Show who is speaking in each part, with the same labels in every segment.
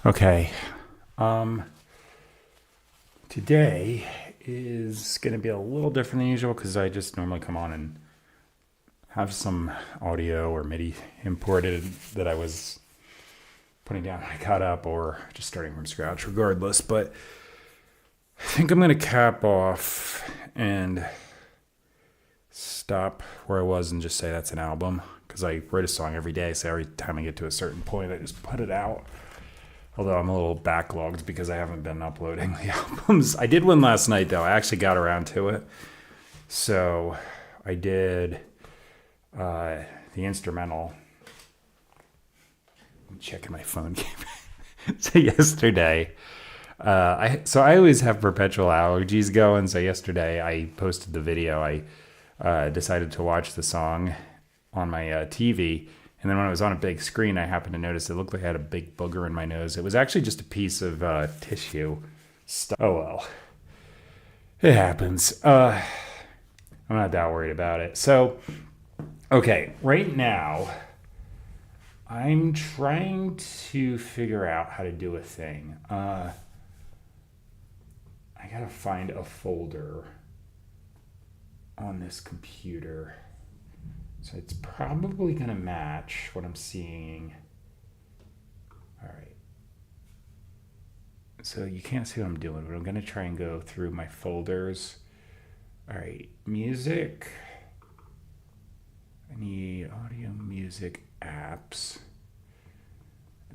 Speaker 1: Okay. Um, Today is going to be a little different than usual because I just normally come on and have some audio or MIDI imported that I was putting down when I got up or just starting from scratch, regardless. But I think I'm going to cap off and stop where I was and just say that's an album because I write a song every day. So every time I get to a certain point, I just put it out. Although I'm a little backlogged because I haven't been uploading the albums. I did one last night though. I actually got around to it. So I did the instrumental. I'm checking my phone. So yesterday, I always have perpetual allergies going. So yesterday I posted the video. I decided to watch the song on my TV. And then when I was on a big screen, I happened to notice it looked like I had a big booger in my nose. It was actually just a piece of tissue. Oh well, it happens. I'm not that worried about it. So, okay, right now, I'm trying to figure out how to do a thing. I gotta find a folder on this computer. So it's probably gonna match what I'm seeing. All right. So you can't see what I'm doing, but I'm gonna try and go through my folders. All right, music. I need audio, music, apps.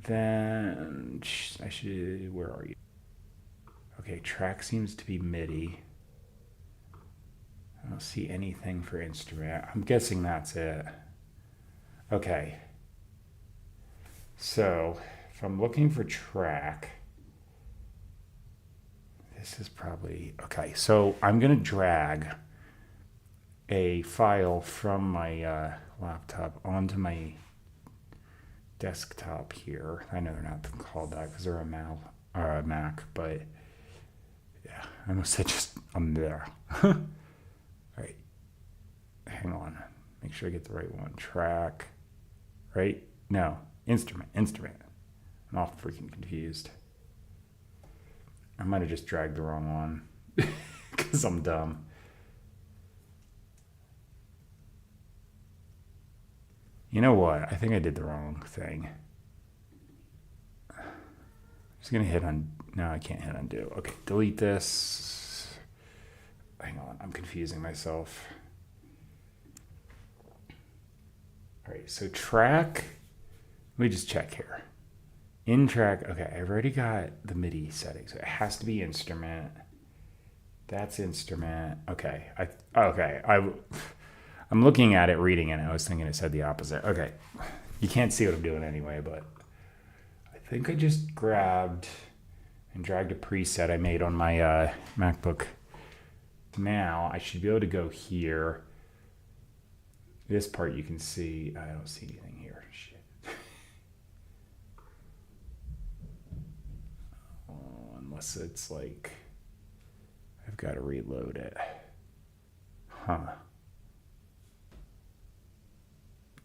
Speaker 1: Then I should. Where are you? Okay, track seems to be MIDI. I don't see anything for instrument. I'm guessing that's it. Okay. So if I'm looking for track, this is probably okay. So I'm gonna drag a file from my laptop onto my desktop here. I know they're not called that because they're a Mac, but yeah, I almost said just I'm there. All right, hang on. Make sure I get the right one. Track, right? No, instrument. I'm all freaking confused. I might have just dragged the wrong one because I'm dumb. You know what? I think I did the wrong thing. I'm just gonna hit on. No, I can't hit undo. Okay, delete this. Hang on, I'm confusing myself. All right, so track. Let me just check here. In track. Okay, I've already got the MIDI settings. It has to be instrument. That's instrument. Okay. I'm looking at it, reading it. And I was thinking it said the opposite. Okay. You can't see what I'm doing anyway, but I think I just grabbed and dragged a preset I made on my MacBook. Now I should be able to go here. This part you can see. I don't see anything here. Shit. Oh, unless it's like I've got to reload it. Huh.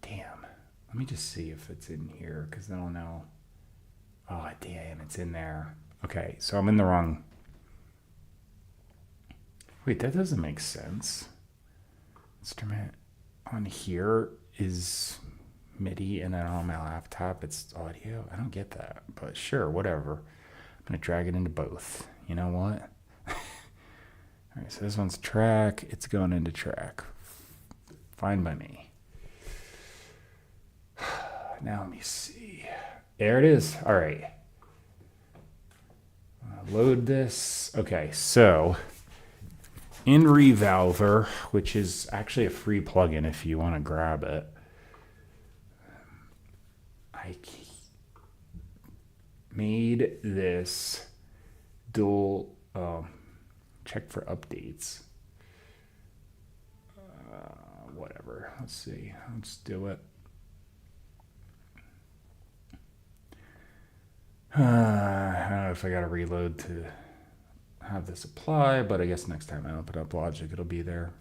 Speaker 1: Damn. Let me just see if it's in here because then I'll know. Oh, damn, it's in there. Okay, so I'm in the wrong. Wait, that doesn't make sense. Instrument on here is MIDI, and then on my laptop it's audio. I don't get that, but sure, whatever. I'm gonna drag it into both. You know what? All right, so this one's track. It's going into track. Fine by me. Now let me see. There it is. All right. Load this. Okay, so in Revolver, which is actually a free plugin if you want to grab it, I made this dual check for updates. Whatever. Let's see. Let's do it. I don't know if I got to reload to have this apply, but I guess next time I open up Logic, it'll be there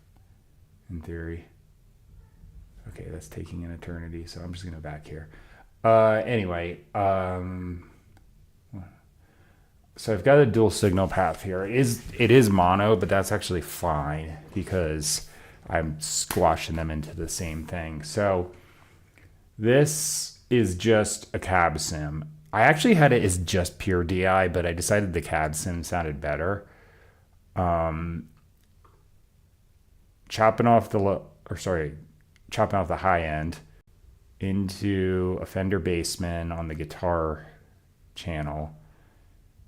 Speaker 1: in theory. Okay, that's taking an eternity, so I'm just going to back here. Anyway, what So I've got a dual signal path here. It is mono, but that's actually fine because I'm squashing them into the same thing. So this is just a cab sim. I actually had it as just pure DI, but I decided the cab sim sounded better. Chopping off the high end into a Fender Bassman on the guitar channel,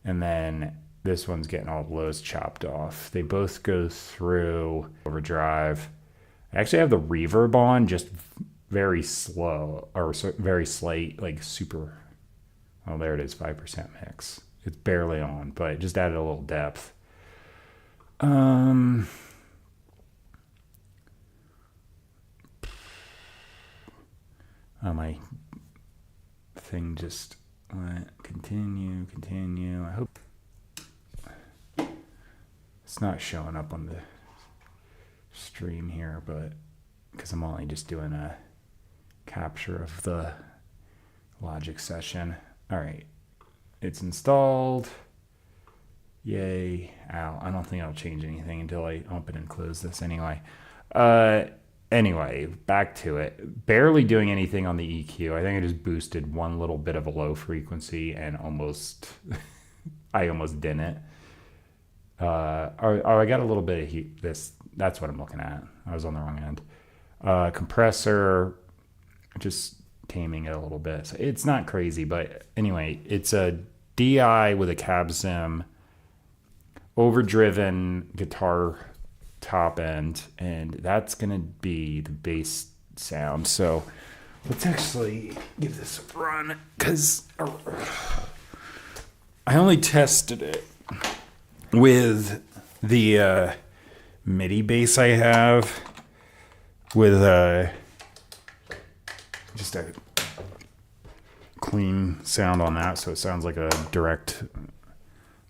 Speaker 1: and then this one's getting all the lows chopped off. They both go through overdrive. I actually have the reverb on just very slow, or very slight, like super. Oh, there it is, 5% mix. It's barely on, but it just added a little depth. Oh, my thing just went continue. I hope it's not showing up on the stream here, but because I'm only just doing a capture of the Logic session. All right, it's installed. Yay. Ow, I don't think I'll change anything until I open and close this anyway. Anyway, back to it. Barely doing anything on the EQ. I think I just boosted one little bit of a low frequency and almost, I almost didn't. I got a little bit of heat. That's what I'm looking at. I was on the wrong end. Compressor, just taming it a little bit. So it's not crazy, but anyway, it's a DI with a cab sim, overdriven guitar top end, and that's gonna be the bass sound. So let's actually give this a run, because I only tested it with the MIDI bass I have with just a clean sound on that, so it sounds like a direct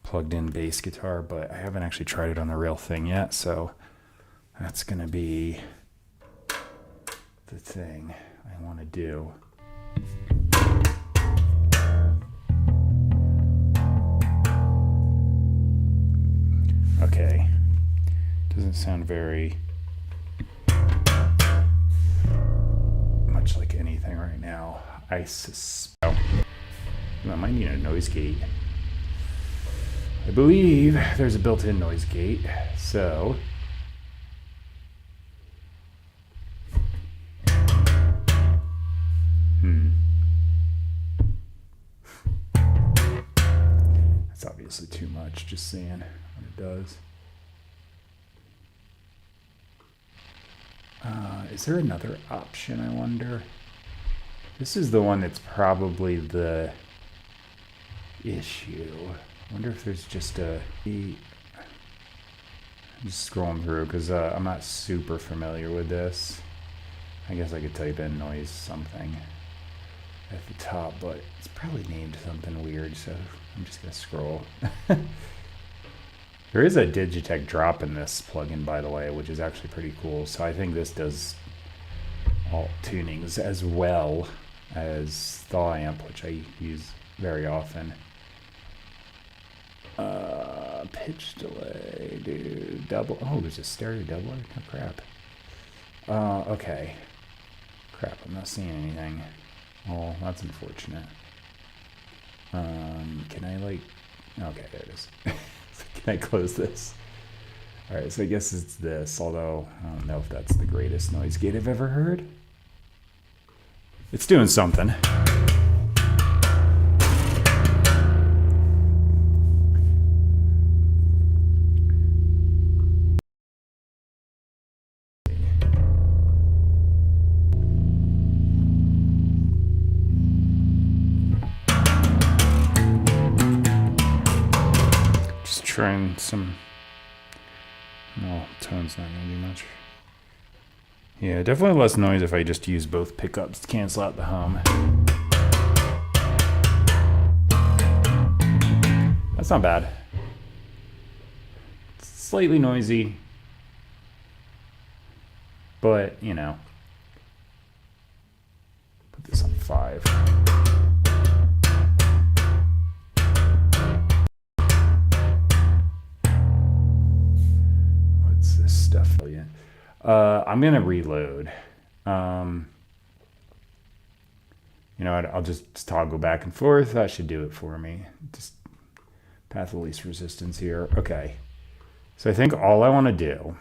Speaker 1: plugged in bass guitar, but I haven't actually tried it on the real thing yet, so that's gonna be the thing I want to do. Okay, doesn't sound very much like anything right now. I suspect I might need a noise gate. I believe there's a built-in noise gate, so that's obviously too much, just saying what it does. Is there another option, I wonder? This is the one that's probably the issue. I wonder if there's just a... I'm just scrolling through because I'm not super familiar with this. I guess I could type in noise something at the top, but it's probably named something weird, so I'm just going to scroll. There is a Digitech drop in this plugin, by the way, which is actually pretty cool. So I think this does alt tunings as well as Thaw Amp, which I use very often. Pitch delay, dude. Double. Oh, there's a stereo doubler? Oh, crap. Okay. Crap, I'm not seeing anything. Oh, that's unfortunate. Can I, like... Okay, there it is. Can I close this? Alright, so I guess it's this, although I don't know if that's the greatest noise gate I've ever heard. It's doing something. Just trying some... No, tone's not going to do much. Yeah, definitely less noise if I just use both pickups to cancel out the hum. That's not bad. It's slightly noisy, but, you know. Put this on 5. I'm gonna reload. Um, you know what? I'll just toggle back and forth. That should do it for me. Just path of least resistance here. Okay. So I think all I want to do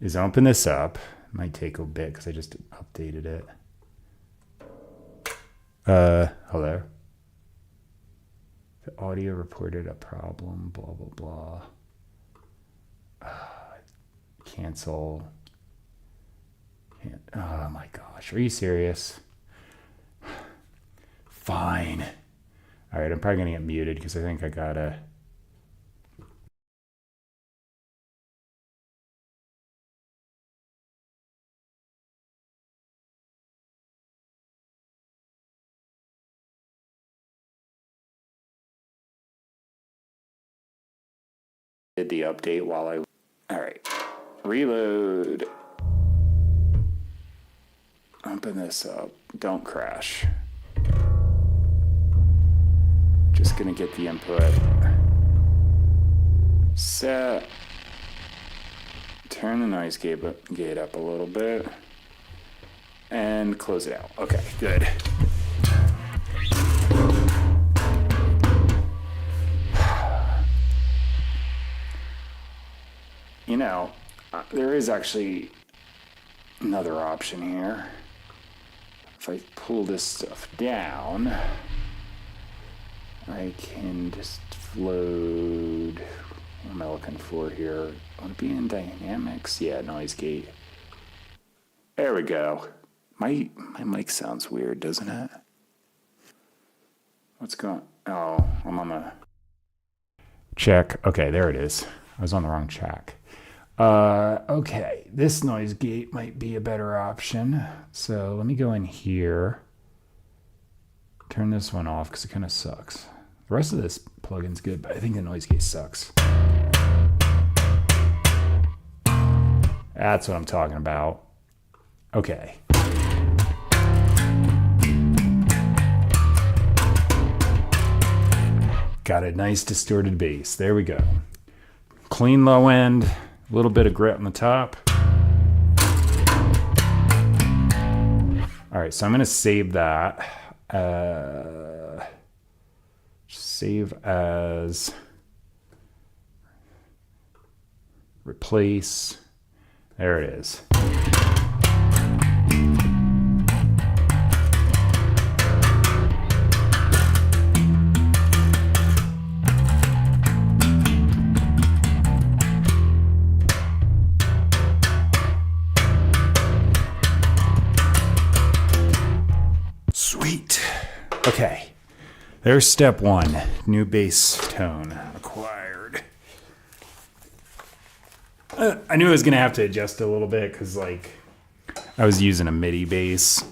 Speaker 1: is open this up. Might take a bit because I just updated it. Hello. The audio reported a problem. Blah blah blah. Cancel. Oh my gosh, are you serious? Fine. All right, I'm probably gonna get muted because I think I gotta. Did the update while I. All right, reload. Open this up. Don't crash. Just gonna get the input. Set. Turn the noise gate up a little bit. And close it out. Okay, good. You know, there is actually another option here. If I pull this stuff down, I can just load. What am I looking for here? Want to be in dynamics? Yeah, noise gate. There we go. My mic sounds weird, doesn't it? What's going? Oh, I'm on the check. Okay, there it is. I was on the wrong track. Okay, this noise gate might be a better option. So let me go in here. Turn this one off because it kind of sucks. The rest of this plugin's good, but I think the noise gate sucks. That's what I'm talking about. Okay. Got a nice distorted bass. There we go. Clean low end, a little bit of grit on the top. All right, so I'm gonna save that. Save as, replace. There it is. Sweet. Okay. There's step one. New bass tone acquired. I knew I was going to have to adjust it a little bit because, like, I was using a MIDI bass.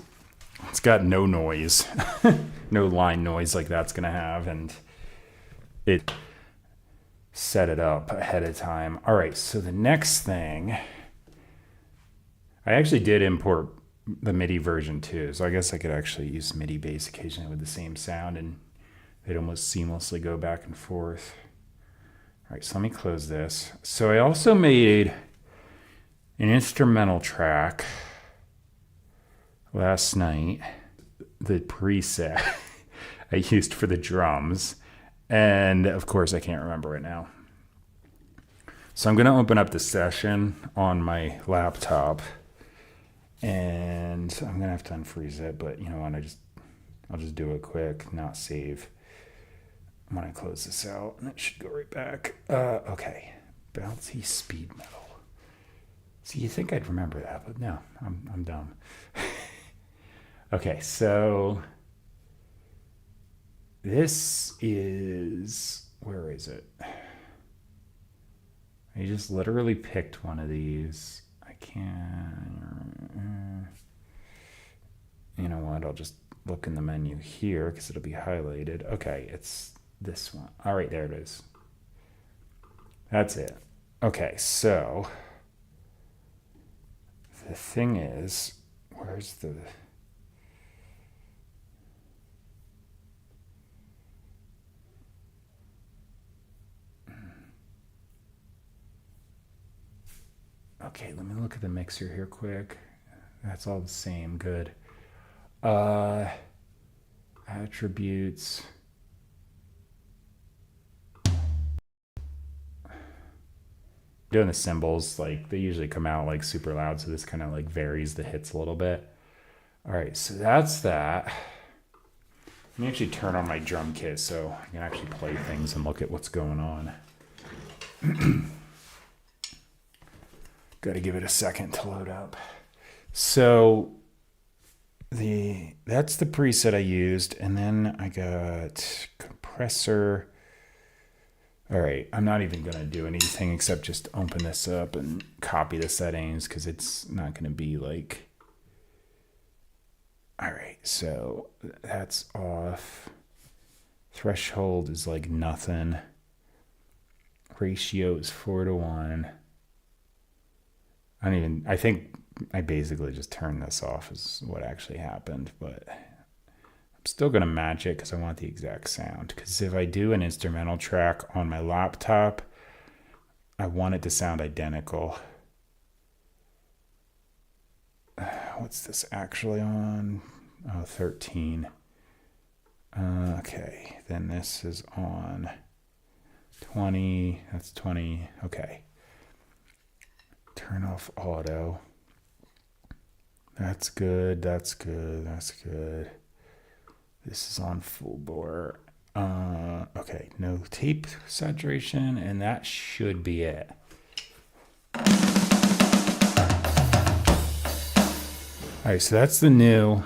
Speaker 1: It's got no noise. No line noise like that's going to have. And it set it up ahead of time. All right. So the next thing, I actually did import the MIDI version too. So I guess I could actually use MIDI bass occasionally with the same sound and they'd almost seamlessly go back and forth. All right, so let me close this. So I also made an instrumental track last night, the preset I used for the drums. And of course, I can't remember it now. So I'm gonna open up the session on my laptop and I'm gonna have to unfreeze it, but you know what, I'll just do it quick, not save. When I close this out, and it should go right back. Okay, bouncy speed metal. See, you think I'd remember that, but no, I'm dumb. Okay, so this is, where is it? I just literally picked one of these. I can't. You know what? I'll just look in the menu here because it'll be highlighted. Okay, it's this one. All right, there it is. That's it. Okay, so the thing is, where's the... Okay, let me look at the mixer here quick. That's all the same. Good. Attributes. Doing the cymbals, like they usually come out like super loud, so this kind of like varies the hits a little bit. All right, so that's that. Let me actually turn on my drum kit so I can actually play things and look at what's going on. Got to give it a second to load up. So that's the preset I used, and then I got compressor. All right, I'm not even gonna do anything except just open this up and copy the settings because it's not gonna be like. All right, so that's off. Threshold is like nothing. Ratio is 4:1. I think I basically just turned this off is what actually happened, but I'm still going to match it because I want the exact sound. Because if I do an instrumental track on my laptop, I want it to sound identical. What's this actually on? Oh, 13. Okay, then this is on 20. That's 20. Okay. Turn off auto. That's good. That's good. That's good. This is on full bore. Okay, no tape saturation, and that should be it. All right, so that's the new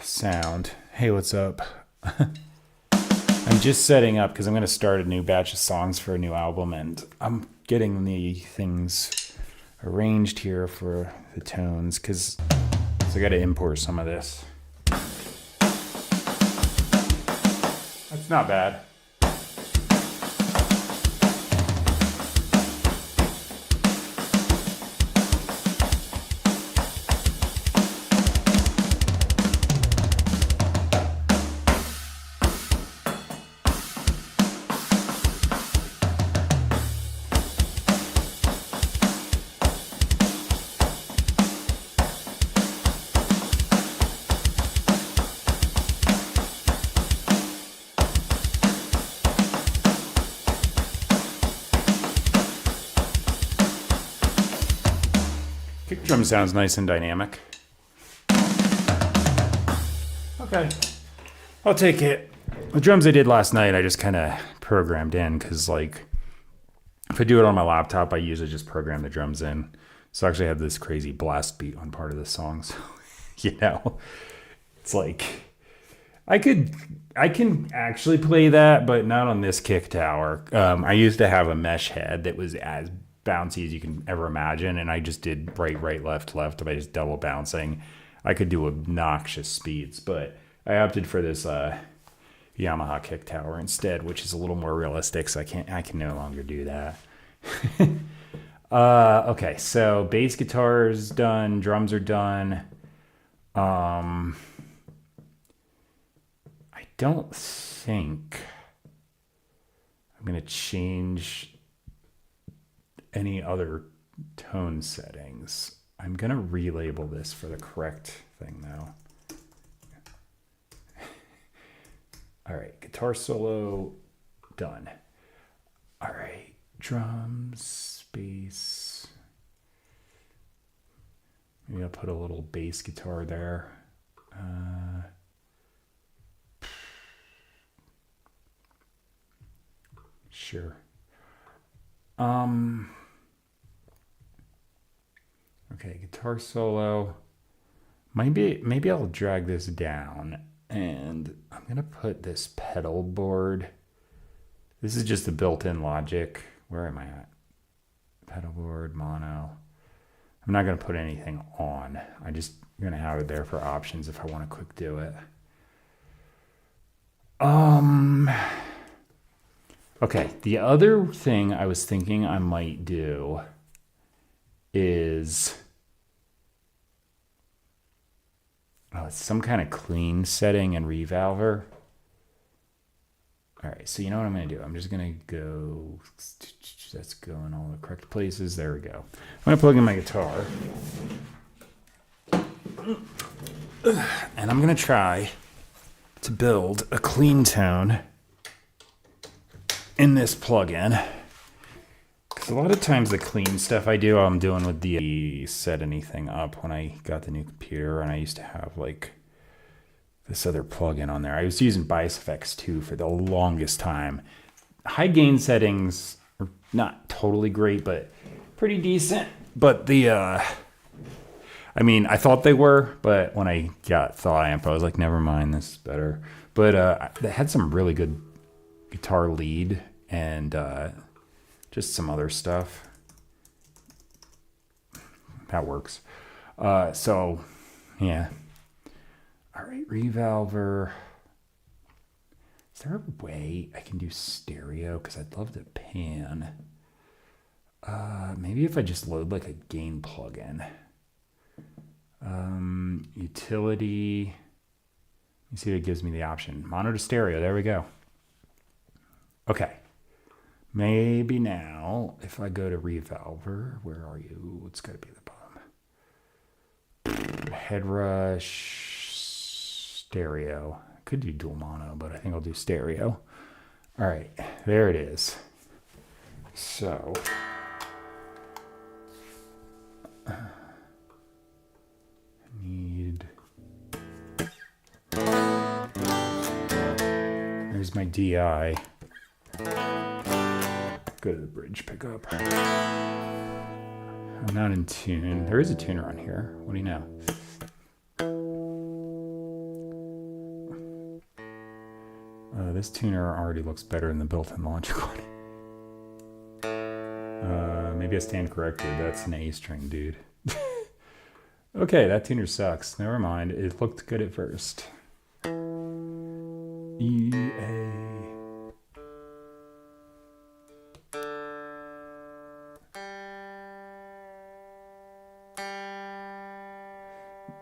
Speaker 1: sound. Hey, what's up? I'm just setting up because I'm going to start a new batch of songs for a new album, and I'm getting the things arranged here for the tones because I got to import some of this. That's not bad. Kick drum sounds nice and dynamic. Okay, I'll take it. The drums I did last night, I just kind of programmed in because, like, if I do it on my laptop, I usually just program the drums in. So I actually have this crazy blast beat on part of the song. So, you know, it's like I can actually play that, but not on this kick tower. I used to have a mesh head that was as bouncy as you can ever imagine, and I just did right, left by just double bouncing. I could do obnoxious speeds, but I opted for this Yamaha kick tower instead, which is a little more realistic, so I can no longer do that. Okay, so bass guitar is done, drums are done. I don't think I'm gonna change any other tone settings. I'm gonna relabel this for the correct thing though. All right, guitar solo done. All right, drums, bass. Maybe I'll put a little bass guitar there. Sure. Okay, guitar solo. Maybe I'll drag this down, and I'm gonna put this pedal board. This is just the built-in Logic. Where am I at? Pedal board, mono. I'm not gonna put anything on. I'm just gonna have it there for options if I want to quick do it. Okay, the other thing I was thinking I might do is some kind of clean setting and revalver. All right, so you know what I'm going to do? I'm just going to go. That's going all the correct places. There we go. I'm going to plug in my guitar. And I'm going to try to build a clean tone in this plugin. Because a lot of times the clean stuff I do, I'm doing with the set anything up when I got the new computer. And I used to have like this other plugin on there. I was using Bias FX 2 for the longest time. High gain settings are not totally great, but pretty decent. But I thought they were, but when I got Thaw Amp, I was like, never mind, this is better. But they had some really good guitar lead and just some other stuff. That works. So, yeah. All right, Revolver. Is there a way I can do stereo? Because I'd love to pan. Maybe if I just load like a gain plugin. Utility. You see, it gives me the option. Mono to stereo. There we go. Okay. Maybe now, if I go to Revolver, where are you? It's got to be at the bottom. Headrush. Stereo. Could do dual mono, but I think I'll do stereo. All right, there it is. So, I need. There's my DI. Go to the bridge pickup. I'm not in tune. There is a tuner on here. What do you know? This tuner already looks better than the built-in Logic one. Maybe I stand corrected. That's an A string, dude. Okay, that tuner sucks. Never mind. It looked good at first. EA.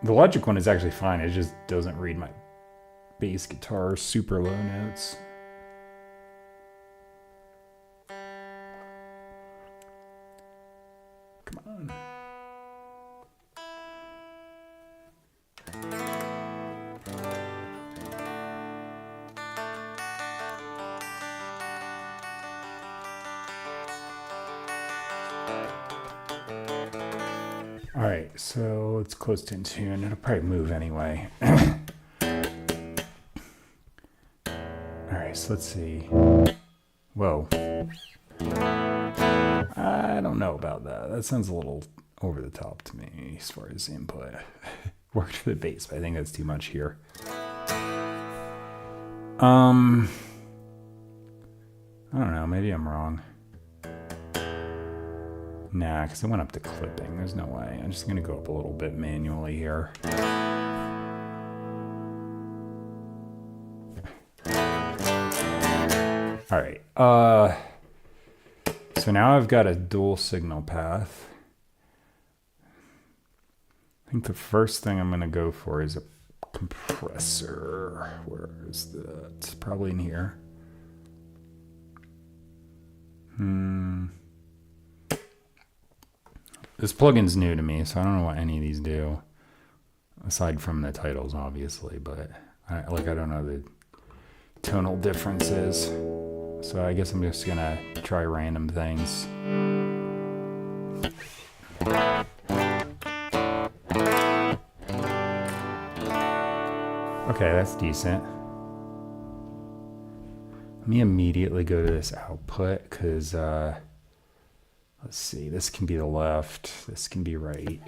Speaker 1: The Logic one is actually fine. It just doesn't read my bass guitar super low notes. Come on. All right, so it's close to in tune. It'll probably move anyway. So let's see. Whoa. I don't know about that. That sounds a little over the top to me as far as input. Worked for the bass, but I think that's too much here. I don't know. Maybe I'm wrong. Nah, because I went up to clipping. There's no way. I'm just going to go up a little bit manually here. All right, so now I've got a dual signal path. I think the first thing I'm going to go for is a compressor. Where is that? Probably in here. This plugin's new to me, so I don't know what any of these do. Aside from the titles, obviously, but I don't know the tonal differences. So I guess I'm just gonna try random things. Okay, that's decent. Let me immediately go to this output because, let's see, this can be the left, this can be right.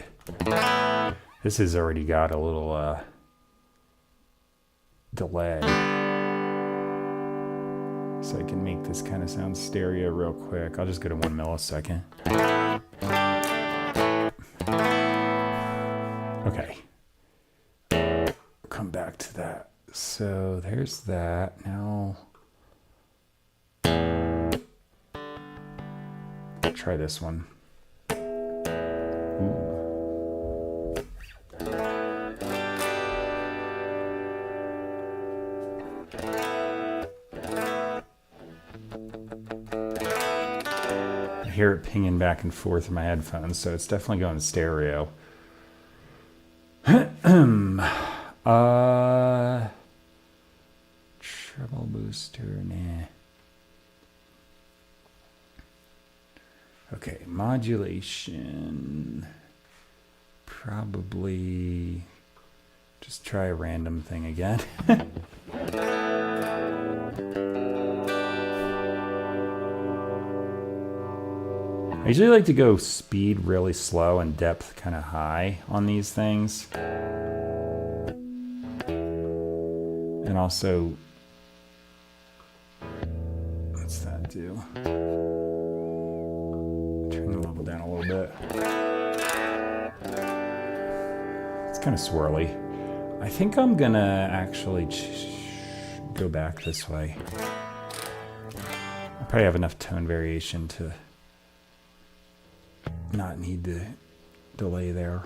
Speaker 1: This has already got a little delay. So I can make this kind of sound stereo real quick. I'll just go to 1 millisecond. Okay. Come back to that. So there's that. Now, try this one. Ooh. hear it pinging back and forth in my headphones, so it's definitely going stereo. Treble booster, nah. Okay, modulation. Probably just try a random thing again. I usually like to go speed really slow and depth kind of high on these things. And also, what's that do? Turn the level down a little bit. It's kind of swirly. I think I'm gonna actually go back this way. I probably have enough tone variation to not need the delay there.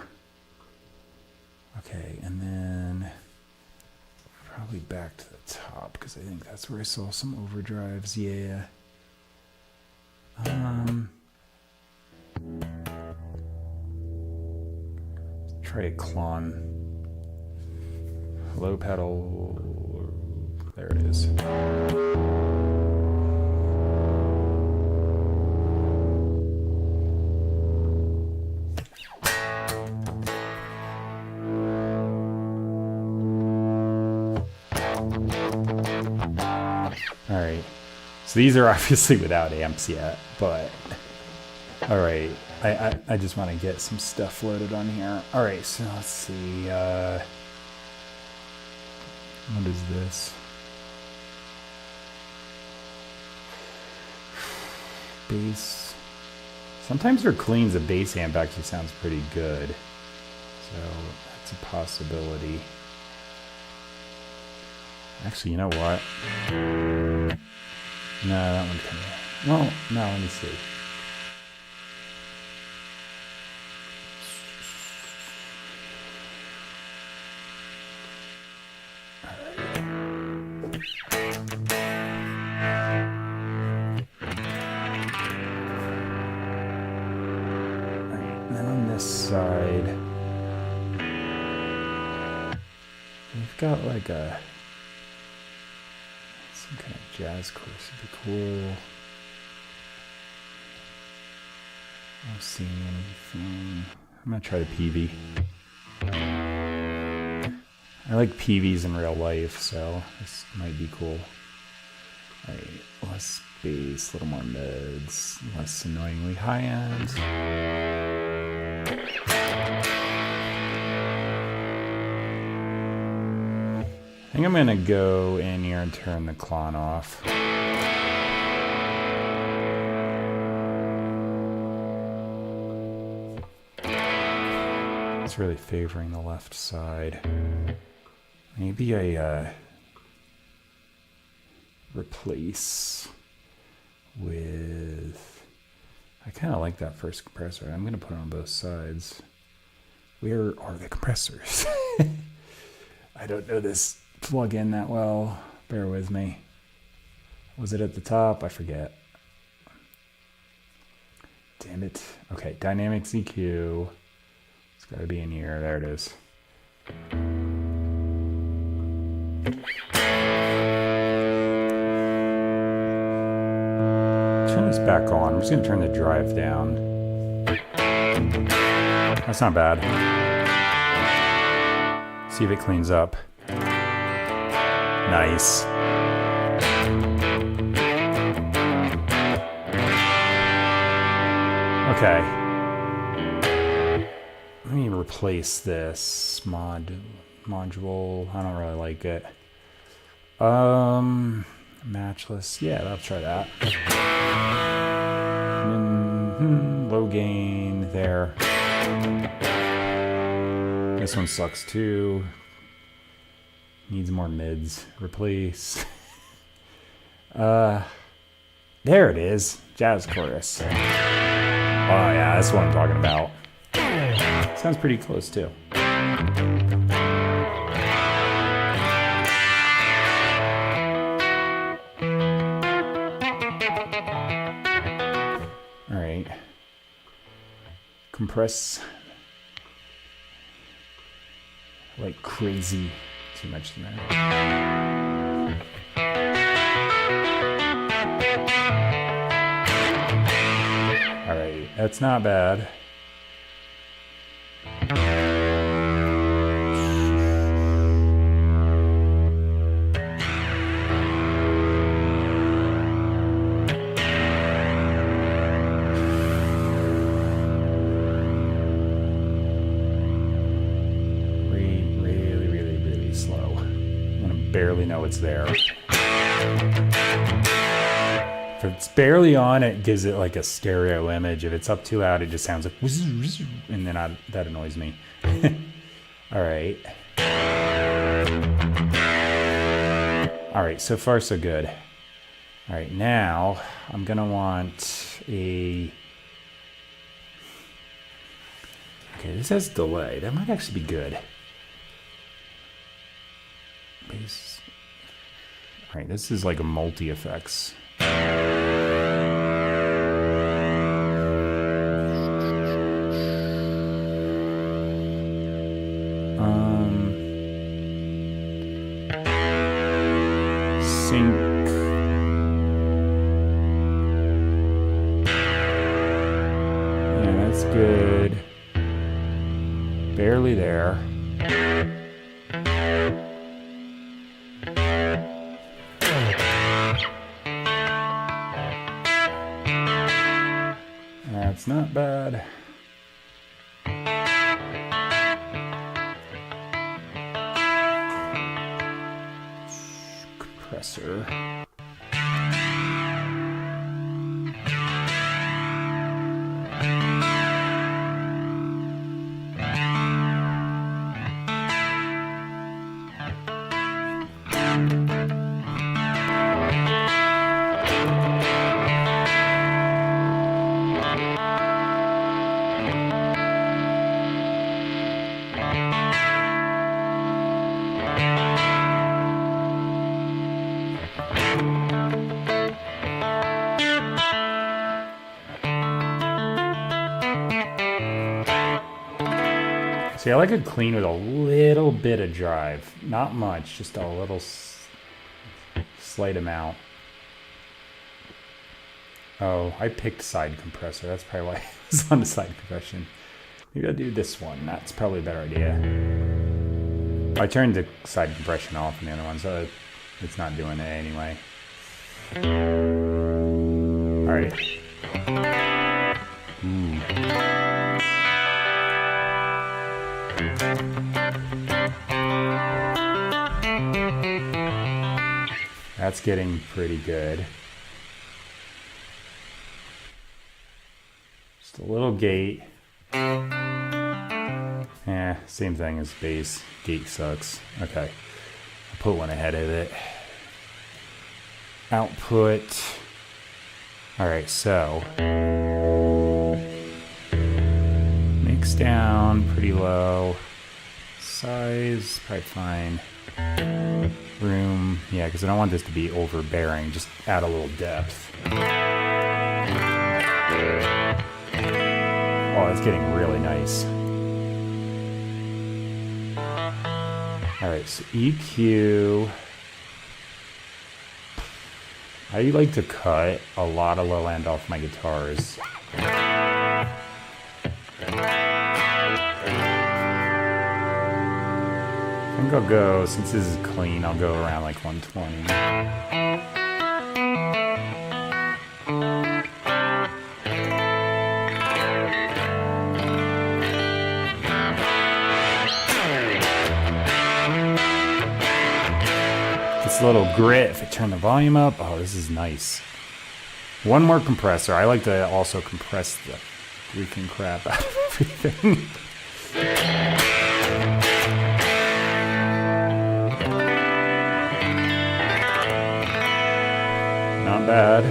Speaker 1: Okay, and then probably back to the top because I think that's where I saw some overdrives. Yeah. Try a clone. Low pedal. There it is. Alright, so these are obviously without amps yet, but alright, I just want to get some stuff loaded on here. Alright, so let's see, what is this? Bass. Sometimes for cleans, a bass amp actually sounds pretty good, so that's a possibility. Actually, you know what? No, that one kind of... Well, no, let me see. Alright, and then on this side, we've got like a... some kind of jazz chorus would be cool. I don't see anything. I'm gonna try the PV. I like PVs in real life, so this might be cool. Alright, less bass, a little more mids, less annoyingly high end. I think I'm gonna go in here and turn the clone off. It's really favoring the left side. Maybe I replace with... I kind of like that first compressor. I'm gonna put it on both sides. Where are the compressors? I don't know this plug-in that well. Bear with me. Was it at the top? I forget. Damn it. Okay, dynamic EQ. It's got to be in here. There it is. Turn this back on. I'm just going to turn the drive down. That's not bad. See if it cleans up. Nice. Okay. Let me replace this module. I don't really like it. Matchless. Yeah, I'll try that. Low gain there. This one sucks too. Needs more mids. Replace. There it is. Jazz chorus. Oh yeah, that's what I'm talking about. Sounds pretty close too. Alright. compress like crazy. Too much there. All right, that's not bad. Barely know it's there. If it's barely on, it gives it like a stereo image. If it's up too loud, it just sounds like whiz, whiz, and then that annoys me. All right. All right, so far so good. All right, now I'm gonna want a. Okay, this has delay. That might actually be good. Bass. All right, this is like a multi-effects. Sync. Yeah, that's good. Barely there. That's not bad. Compressor. See, I like it clean with a little bit of drive. Not much, just a little slight amount. Oh, I picked side compressor. That's probably why it was on the side compression. Maybe I'll do this one. That's probably a better idea. I turned the side compression off in the other one, so it's not doing it anyway. All right. That's getting pretty good. Just a little gate. Yeah, same thing as bass. Gate sucks. Okay. I'll put one ahead of it. Output. Alright, so. Mix down, pretty low. Size, probably fine. Room, yeah, because I don't want this to be overbearing. Just add a little depth. Oh, it's getting really nice. All right, so EQ. I like to cut a lot of low end off my guitars. I think I'll go, since this is clean, I'll go around like 120. This little grit, if I turn the volume up, oh, this is nice. One more compressor. I like to also compress the freaking crap out of everything. Not bad.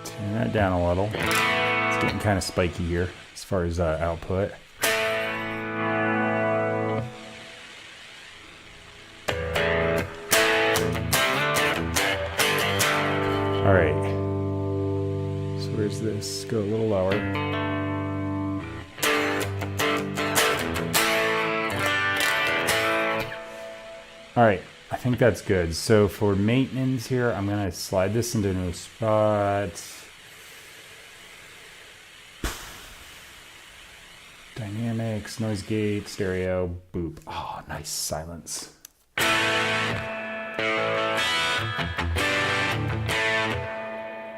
Speaker 1: Turn that down a little. It's getting kind of spiky here as far as output. All right. So where's this, go a little lower. All right, I think that's good. So for maintenance here, I'm gonna slide this into a new spot. Dynamics, noise gate, stereo, boop. Oh, nice silence.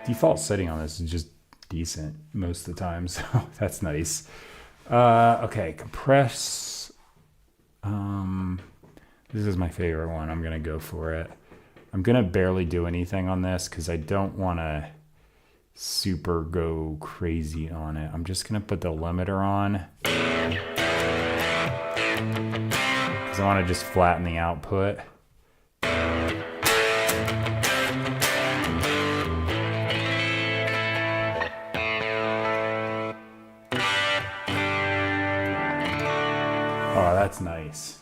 Speaker 1: Default setting on this is just decent most of the time, so that's nice. Okay, compress. This is my favorite one. I'm gonna go for it. I'm gonna barely do anything on this because I don't want to super go crazy on it. I'm just gonna put the limiter on because I want to just flatten the output. Oh, that's nice.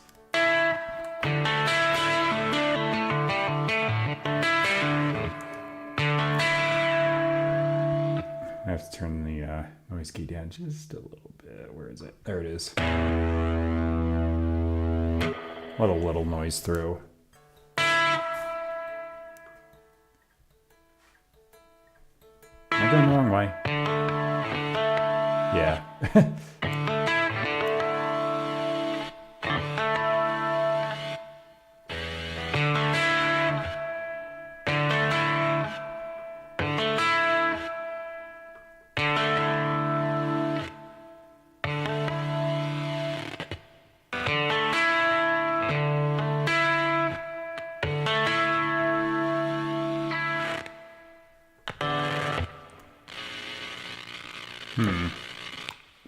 Speaker 1: I have to turn the noise gate down just a little bit. Where is it? There it is. Let a little noise through. Am I going the wrong way? Yeah.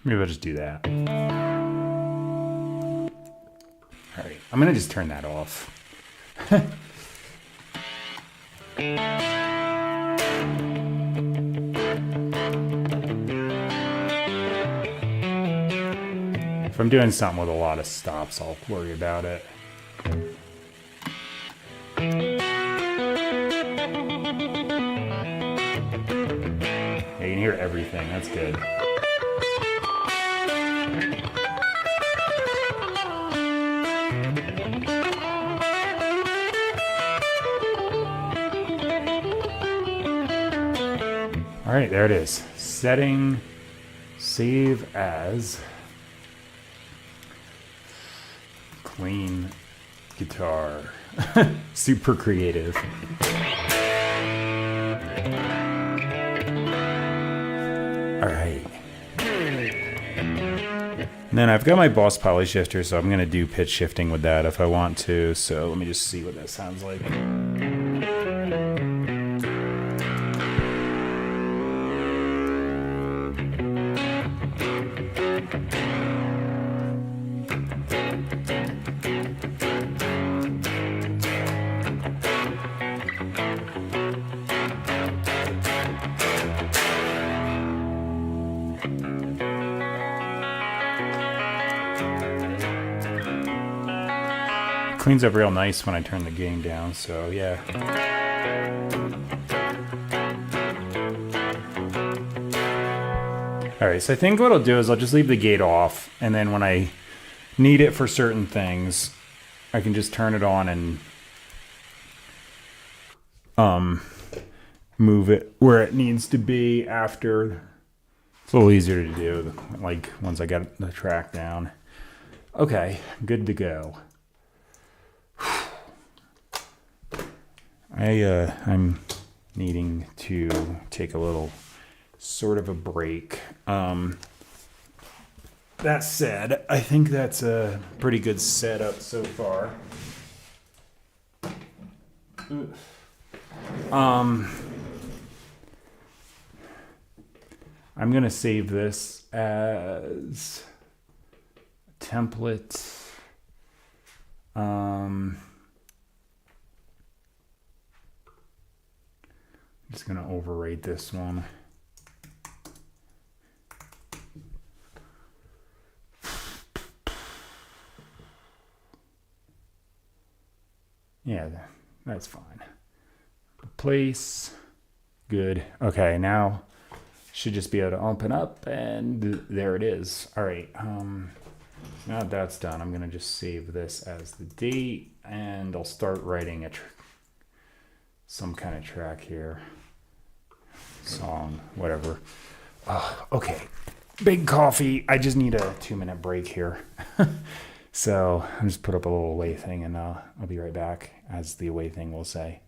Speaker 1: Maybe I'll just do that. All right, I'm gonna just turn that off. If I'm doing something with a lot of stops, I'll worry about it. Yeah, you can hear everything, that's good. All right, there it is. Setting, save as, clean guitar. Super creative. All right. And then I've got my Boss Poly Shifter, so I'm gonna do pitch shifting with that if I want to. So let me just see what that sounds like. Cleans up real nice when I turn the gain down, so yeah. All right, so I think what I'll do is I'll just leave the gate off, and then when I need it for certain things, I can just turn it on and move it where it needs to be after. It's a little easier to do, like once I got the track down. Okay, good to go. I'm needing to take a little sort of a break. That said, I think that's a pretty good setup so far. I'm gonna save this as a template. I'm just gonna overwrite this one. Yeah, that's fine. Replace. Good. Okay, now should just be able to open up, and there it is. All right. Now that that's done, I'm gonna just save this as the date, and I'll start writing some kind of track here, song, whatever. Okay, big coffee. I just need a 2-minute break here. So I'll just put up a little away thing, and I'll be right back, as the away thing will say.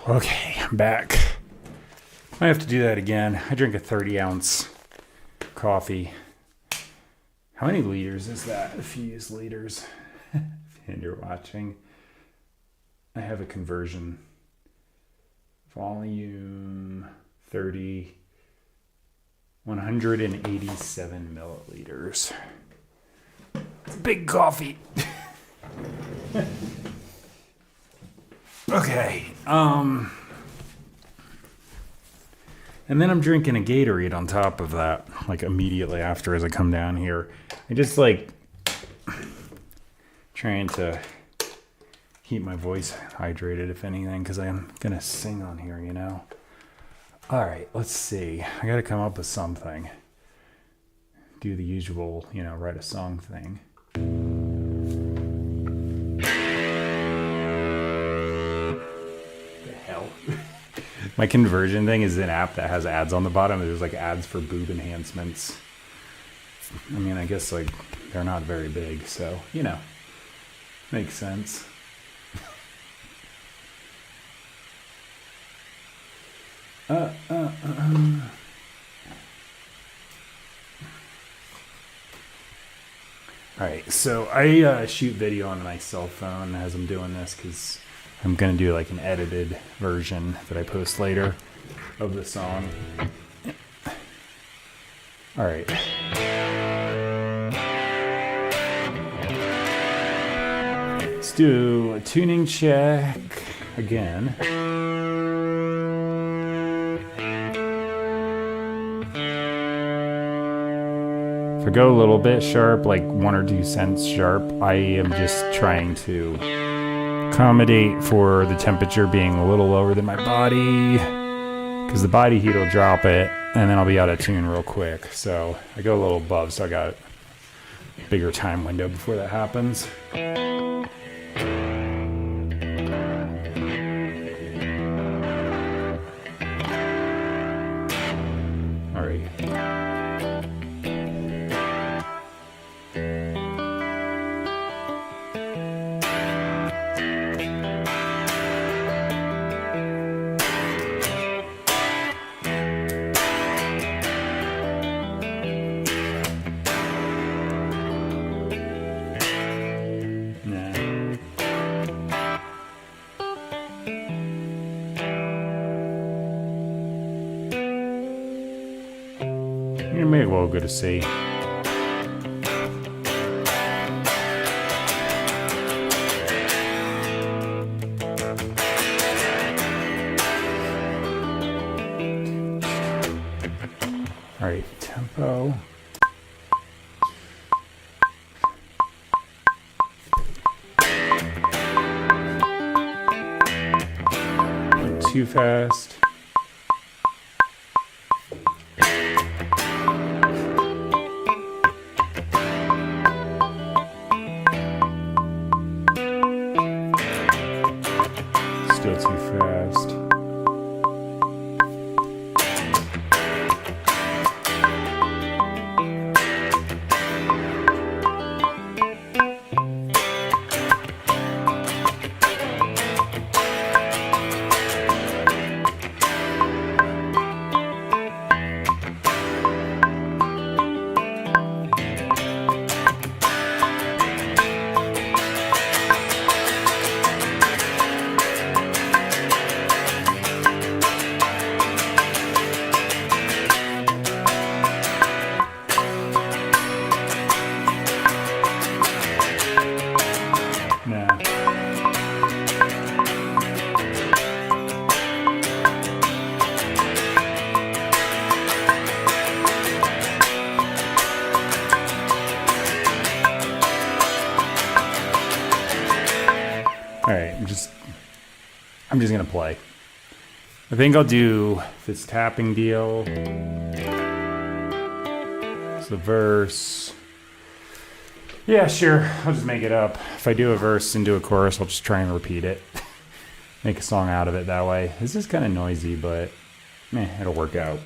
Speaker 1: Okay, I'm back. I have to do that again. I drink a 30-ounce coffee. How many liters is that if you use liters and you're watching? I have a conversion. Volume 30, 187 milliliters. It's a big coffee. Okay, and then I'm drinking a Gatorade on top of that, like immediately after as I come down here. I just like trying to keep my voice hydrated, if anything, because I'm gonna sing on here, you know. All right, let's see. I gotta come up with something. Do the usual, you know, write a song thing. My conversion thing is an app that has ads on the bottom. There's like ads for boob enhancements. I mean, I guess like they're not very big, so you know, makes sense. All right, so I shoot video on my cell phone as I'm doing this because I'm going to do like an edited version that I post later of the song. All right. Let's do a tuning check again. If I go a little bit sharp, like 1 or 2 cents sharp, I am just trying to accommodate for the temperature being a little lower than my body, because the body heat will drop it and then I'll be out of tune real quick. So I go a little above, so I got a bigger time window before that happens. All right. You may well go to see. too fast. Still too fast. Nah. All right, I'm just gonna play. I think I'll do this tapping deal. It's the verse. Yeah, sure. I'll just make it up. If I do a verse and do a chorus, I'll just try and repeat it. Make a song out of it that way. This is kind of noisy, but it'll work out.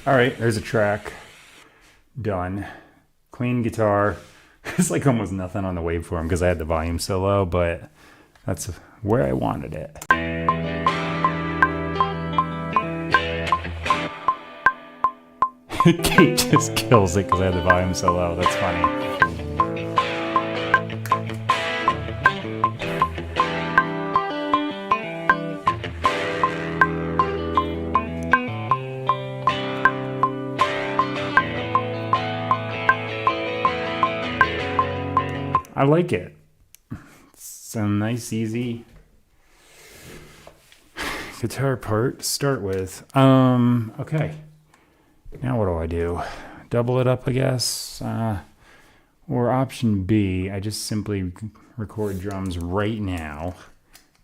Speaker 1: All right, there's a track done. Clean guitar. It's like almost nothing on the waveform because I had the volume so low, but That's where I wanted it. Kate just kills it because I had the volume so low. That's funny. I like it. It's a nice, easy guitar part to start with. Okay. Now what do I do? Double it up, I guess. Or option B, I just simply record drums right now,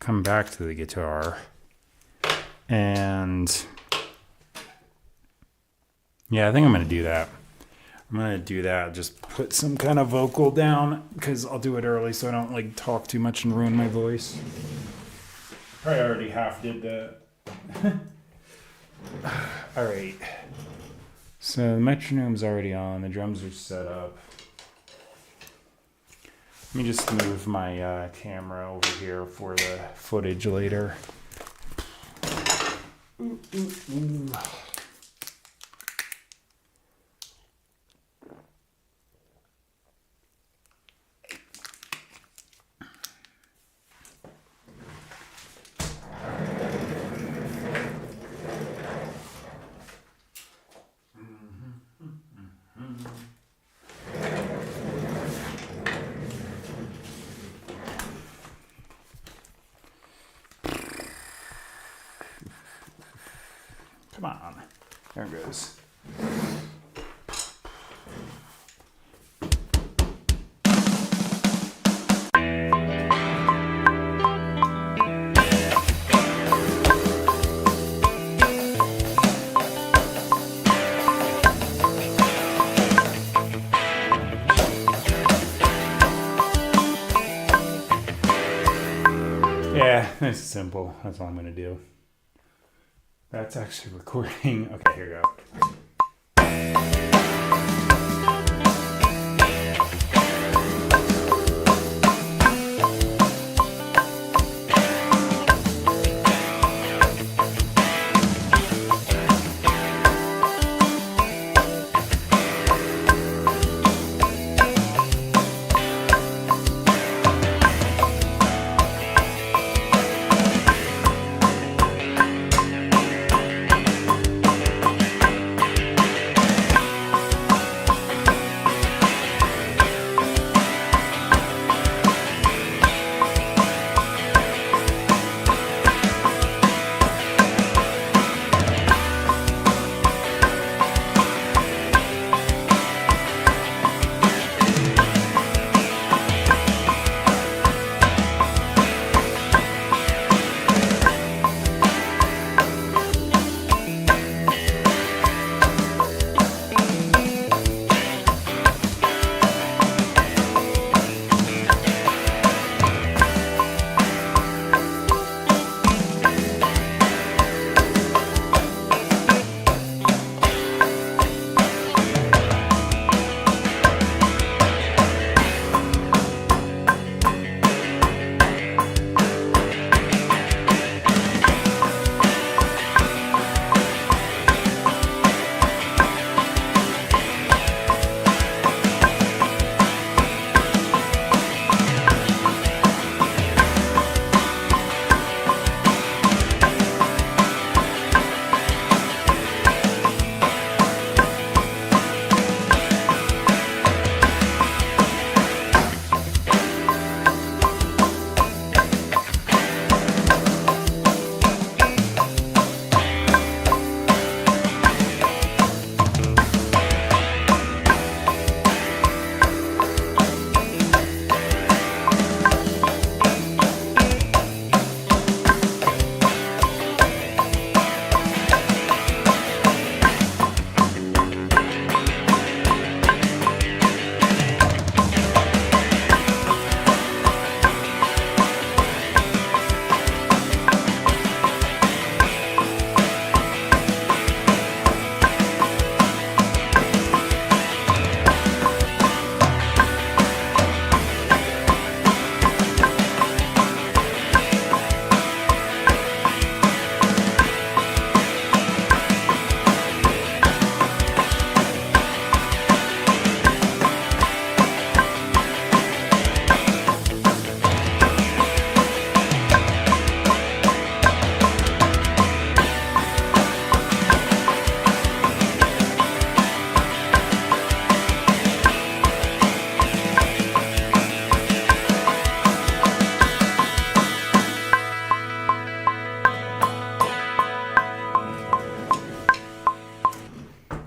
Speaker 1: come back to the guitar, and yeah, I think I'm going to do that. I'm going to do that. Just put some kind of vocal down because I'll do it early so I don't like talk too much and ruin my voice. Probably already half did that. All right. So the metronome's already on. The drums are set up. Let me just move my camera over here for the footage later. Ooh, ooh, ooh. Come on. There it goes. Yeah, it's simple. That's all I'm going to do. That's actually recording. Okay, here we go.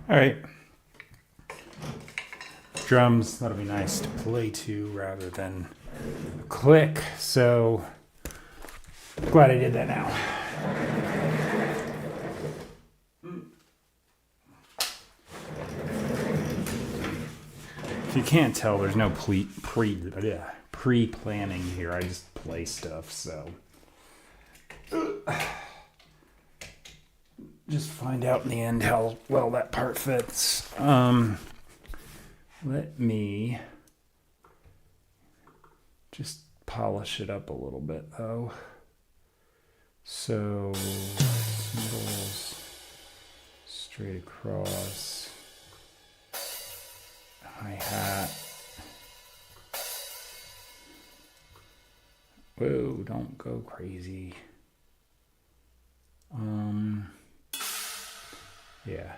Speaker 1: All right. Drums, that'll be nice to play to rather than click. So glad I did that now. If you can't tell, there's no pre-planning here. I just play stuff, so just find out in the end how well that part fits. Let me just polish it up a little bit, though. So, cymbals, straight across, hi-hat. Whoa, don't go crazy. Yeah.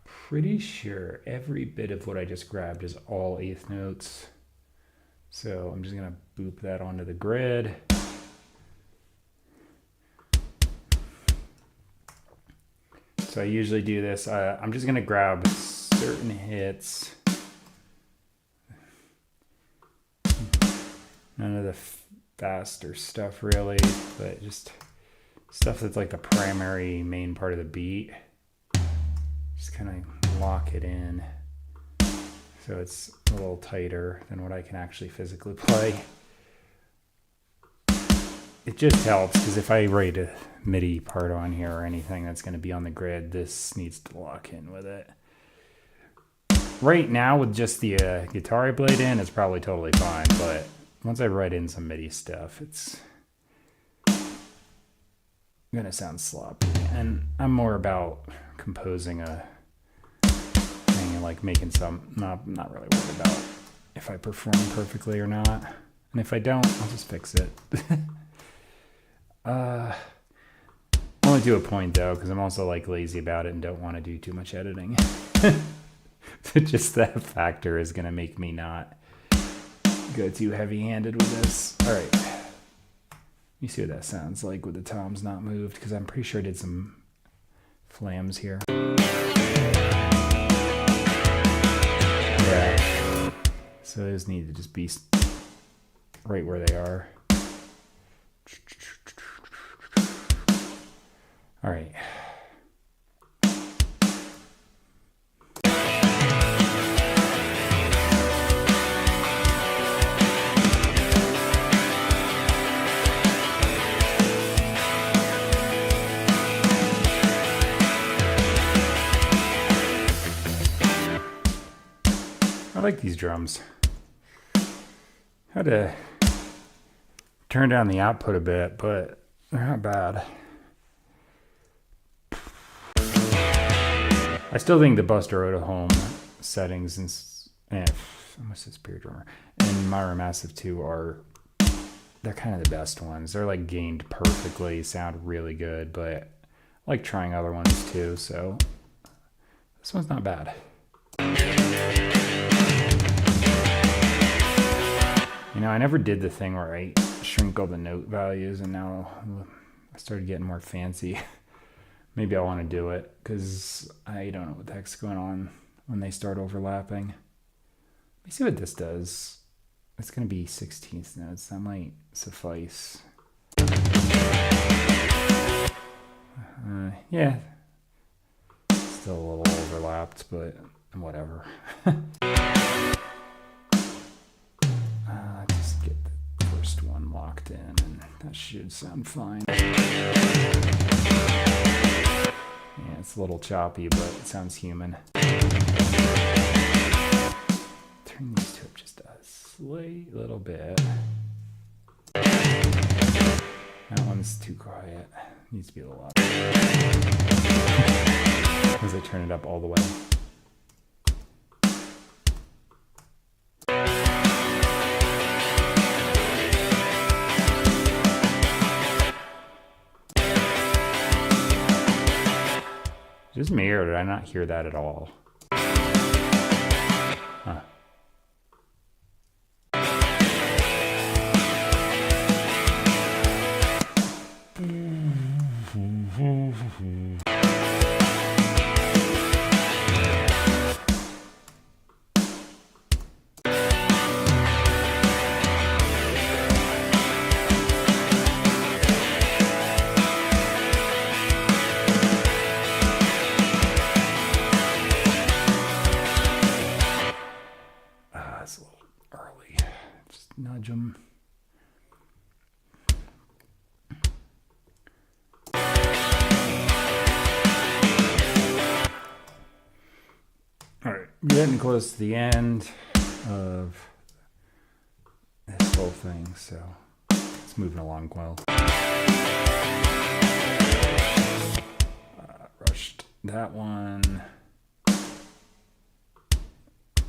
Speaker 1: Pretty sure every bit of what I just grabbed is all eighth notes. So I'm just gonna boop that onto the grid. So I usually do this. I'm just gonna grab certain hits. None of the faster stuff really, but just stuff that's like the primary main part of the beat. Just kind of lock it in so it's a little tighter than what I can actually physically play. It just helps because if I write a MIDI part on here or anything that's going to be on the grid, this needs to lock in with it. Right now with just the guitar I played in, it's probably totally fine, but once I write in some MIDI stuff, it's gonna sound sloppy. And I'm more about composing a thing and like making some, not really worried about if I perform perfectly or not. And if I don't, I'll just fix it. Only to a point though, because I'm also like lazy about it and don't want to do too much editing. So just that factor is gonna make me not go too heavy-handed with this. All right. Let me see what that sounds like with the toms not moved, because I'm pretty sure I did some flams here. Yeah. So those need to just be right where they are. All right. I like these drums. Had to turn down the output a bit, but they're not bad. I still think the Buster Otohome settings and almost a Spirit Drummer and Myra Massive 2 they're kind of the best ones. They're like gained perfectly, sound really good, but I like trying other ones too, so this one's not bad. You know, I never did the thing where I shrink all the note values, and now I started getting more fancy. Maybe I want to do it because I don't know what the heck's going on when they start overlapping. Let me see what this does. It's going to be 16th notes. That might suffice. Yeah. Still a little overlapped, but whatever. Just get the first one locked in, and that should sound fine. Yeah, it's a little choppy, but it sounds human. Turn these two up just a slight little bit. That one's too quiet. Needs to be a little louder. As I turn it up all the way. Just me, or did I not hear that at all? Huh. getting close to the end of this whole thing, so it's moving along well. Rushed that one.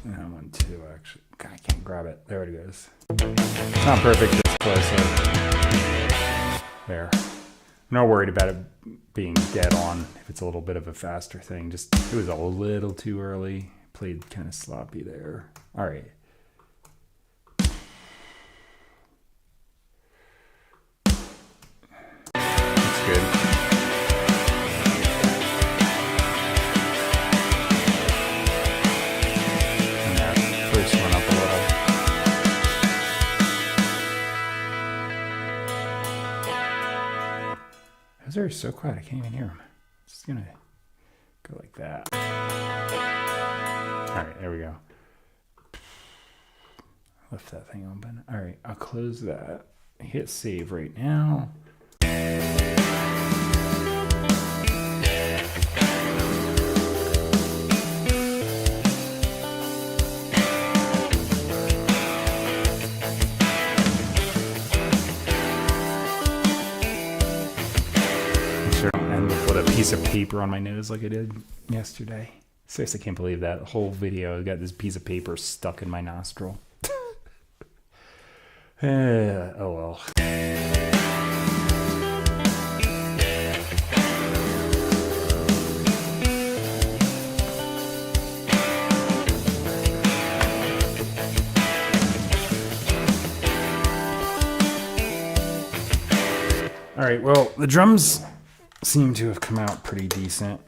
Speaker 1: That one too, actually. God, I can't grab it. There it goes. It's not perfect, it's closer. There. I'm not worried about it being dead on if it's a little bit of a faster thing. Just, it was a little too early. Played kind of sloppy there. All right. That's good. And that first one up a little. Those are so quiet, I can't even hear them. Just gonna go like that. All right, there we go. Lift that thing open. All right, I'll close that. Hit save right now. Sure, and put a piece of paper on my nose like I did yesterday. Seriously, I can't believe that whole video. I got this piece of paper stuck in my nostril. Oh well. All right, well, the drums seem to have come out pretty decent.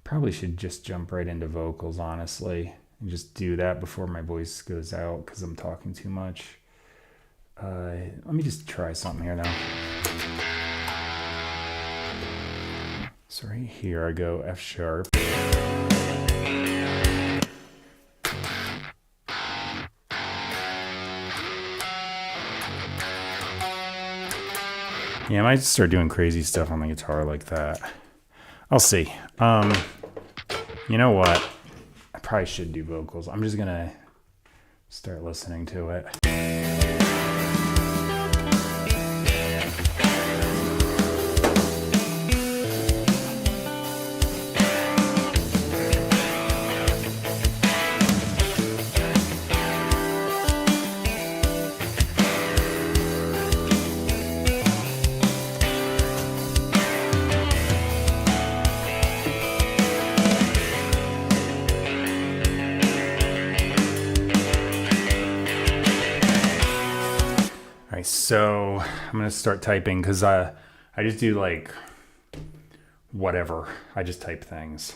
Speaker 1: Probably should just jump right into vocals, honestly, and just do that before my voice goes out because I'm talking too much. Let me just try something here now. So right here I go F sharp. Yeah, I might start doing crazy stuff on the guitar like that. I'll see. You know what? I probably should do vocals. I'm just gonna start listening to it. So I'm gonna start typing because I just do like whatever. I just type things.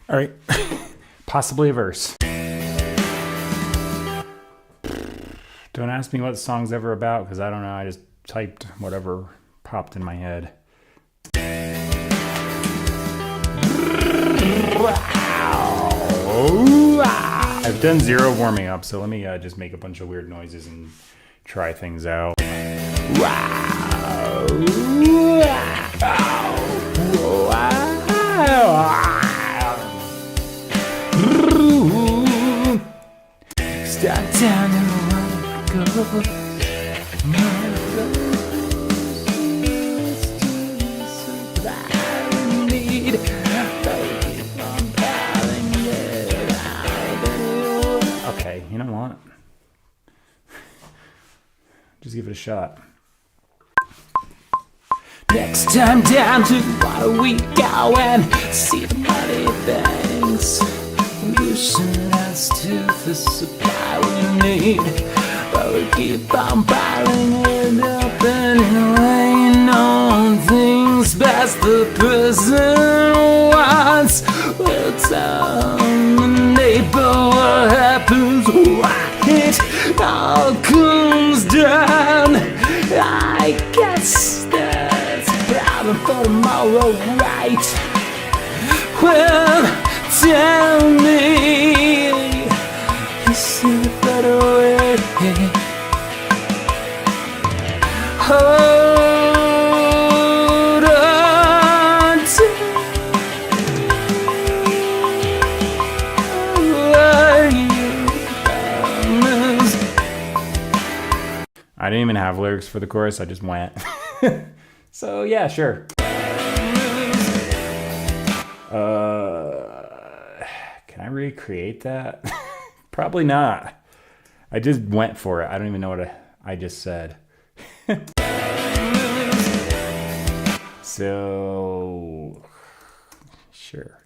Speaker 1: All right, possibly a verse. Don't ask me what the song's ever about because I don't know. I just typed whatever popped in my head. Wow. I've done 0 warming up, so let me just make a bunch of weird noises and try things out. Wow. Start down in the Okay, you know what? Just give it a shot. Next time down to the water we go and see the muddy things. Pollution adds to the supply we need, but we keep on piling it up and laying on things past the person wants. We'll tell the neighbor what happens when it all comes down. I guess that's a problem for tomorrow, right? Well, tell me, is it a better way? Hold on to what you promised. I didn't even have lyrics for the chorus, I just went. So yeah, sure. Can I recreate that? Probably not. I just went for it. I don't even know what I just said. So, sure.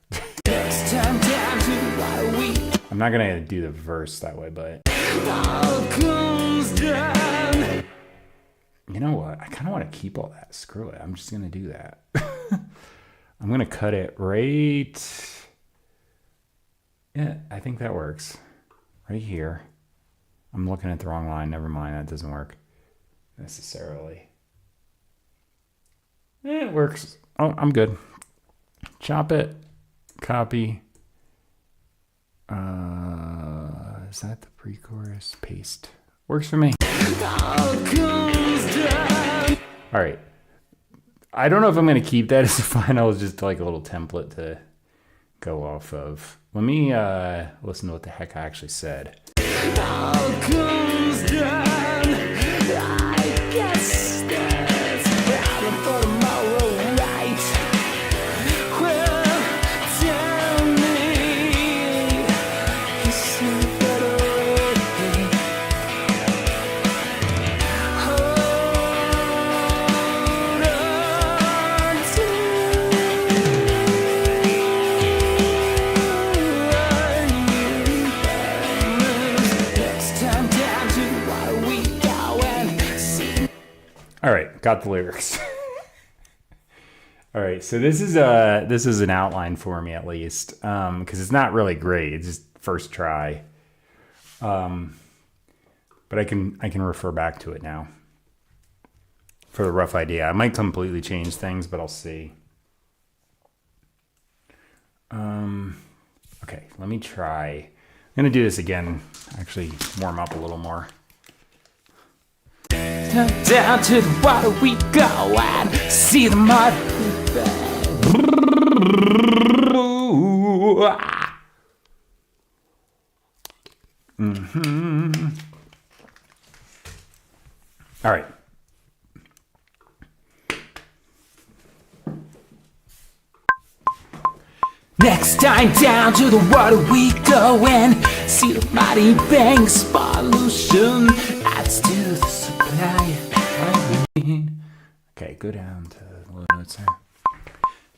Speaker 1: I'm not gonna do the verse that way, but you know what? I kind of want to keep all that. Screw it. I'm just gonna do that. I'm gonna cut it right. Yeah, I think that works. Right here. I'm looking at the wrong line. Never mind. That doesn't work necessarily. It works. Oh, I'm good. Chop it. Copy. Is that the pre-chorus? Paste. Works for me. All right. I don't know if I'm going to keep that as a final. It's just like a little template to go off of. Let me listen to what the heck I actually said. All comes down. I guess that's a problem for tomorrow, right? Well, tell me, is it a better way? Hold on to All right, got the lyrics. All right, so this is an outline for me at least, because it's not really great. It's just first try, but I can refer back to it now for the rough idea. I might completely change things, but I'll see. Okay, let me try. I'm gonna do this again. Actually, warm up a little more. Down to the water we go and see the mud. All right. Next time down to the water we go and see the mighty banks. Pollution adds to the supply. Okay, go down to the low notes there.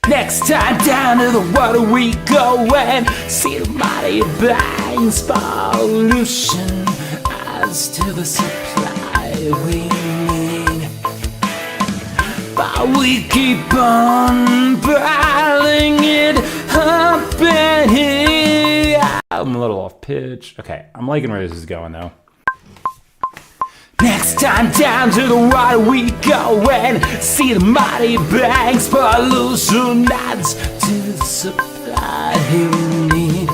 Speaker 1: Next time down to the water we go and see the mighty banks. Pollution adds to the supply we need. But we keep on piling it up in here. I'm a little off pitch. Okay, I'm liking where this is going though. Next time down to the water we go and see the mighty banks. Pollution adds to the supply we need.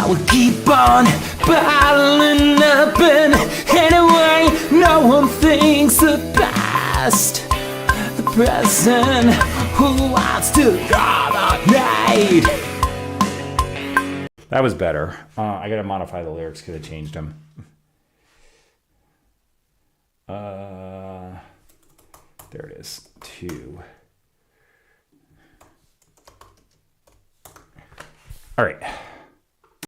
Speaker 2: I will keep on bottling up, and anyway, no one thinks the past, the present, who wants to go all night.
Speaker 1: That was better. I gotta modify the lyrics because I changed them. There it is. 2. All right.